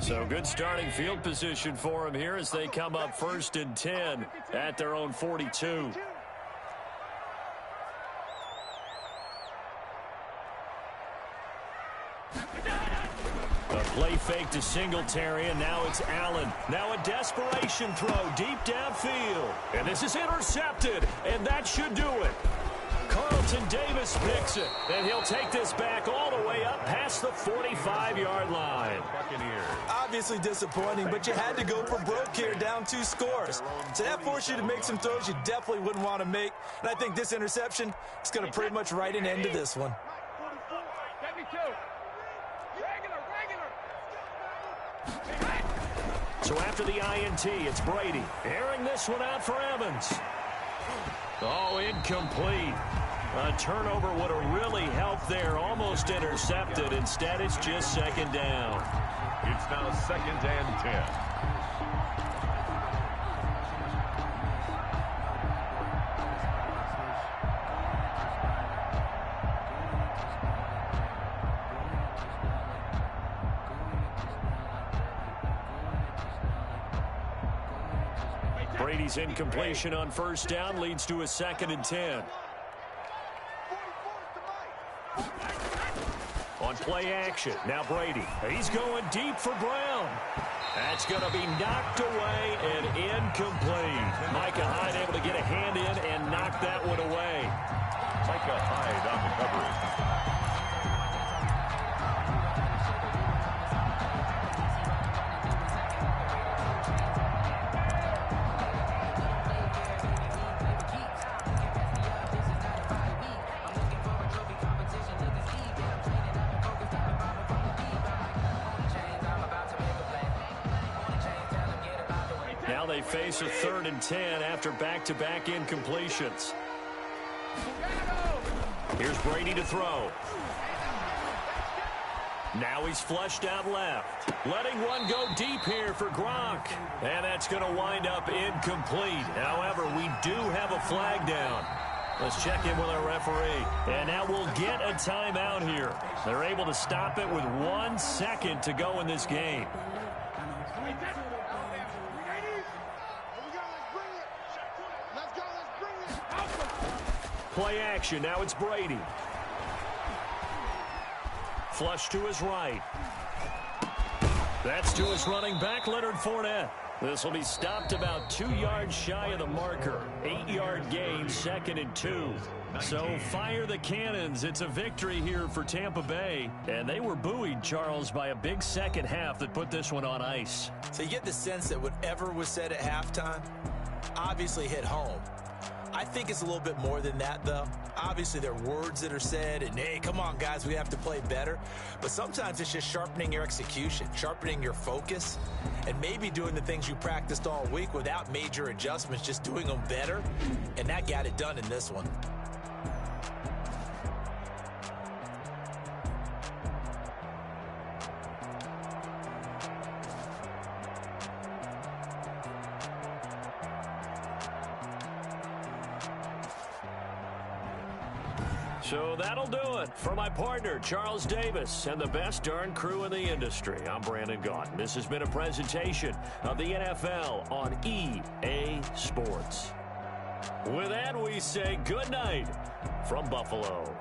So good starting field position for them here as they come up first and 10 at their own 42. A play fake to Singletary, and now it's Allen. Now a desperation throw deep downfield. And this is intercepted, and that should do it. Carlton Davis picks it, and he'll take this back all the way up past the 45-yard line. Obviously disappointing, but you had to go for broke here, down 2 scores. So that forced you to make some throws you definitely wouldn't want to make. And I think this interception is going to pretty much write an end to this one. So after the INT, it's Brady. Airing this one out for Evans. Oh, incomplete. A turnover would have really helped there. Almost intercepted. Instead, it's just second down. It's now 2nd and 10. Brady's incompletion on first down leads to a 2nd and 10. On play action, now Brady. He's going deep for Brown. That's going to be knocked away and incomplete. Micah Hyde able to get a hand in and knock that one away. Micah Hyde on the coverage. Now they face a 3rd and 10 after back-to-back incompletions. Here's Brady to throw. Now he's flushed out left. Letting one go deep here for Gronk. And that's going to wind up incomplete. However, we do have a flag down. Let's check in with our referee. And now we'll get a timeout here. They're able to stop it with 1 second to go in this game. Play action. Now it's Brady. Flush to his right. That's to his running back, Leonard Fournette. This will be stopped about 2 yards shy of the marker. 8-yard gain, 2nd and 2. So fire the cannons. It's a victory here for Tampa Bay. And they were buoyed, Charles, by a big second half that put this one on ice. So you get the sense that whatever was said at halftime obviously hit home. I think it's a little bit more than that, though. Obviously, there are words that are said, and, hey, come on, guys, we have to play better. But sometimes it's just sharpening your execution, sharpening your focus, and maybe doing the things you practiced all week without major adjustments, just doing them better. And that got it done in this one. So that'll do it for my partner, Charles Davis, and the best darn crew in the industry. I'm Brandon Gaudin. This has been a presentation of the NFL on EA Sports. With that, we say good night from Buffalo.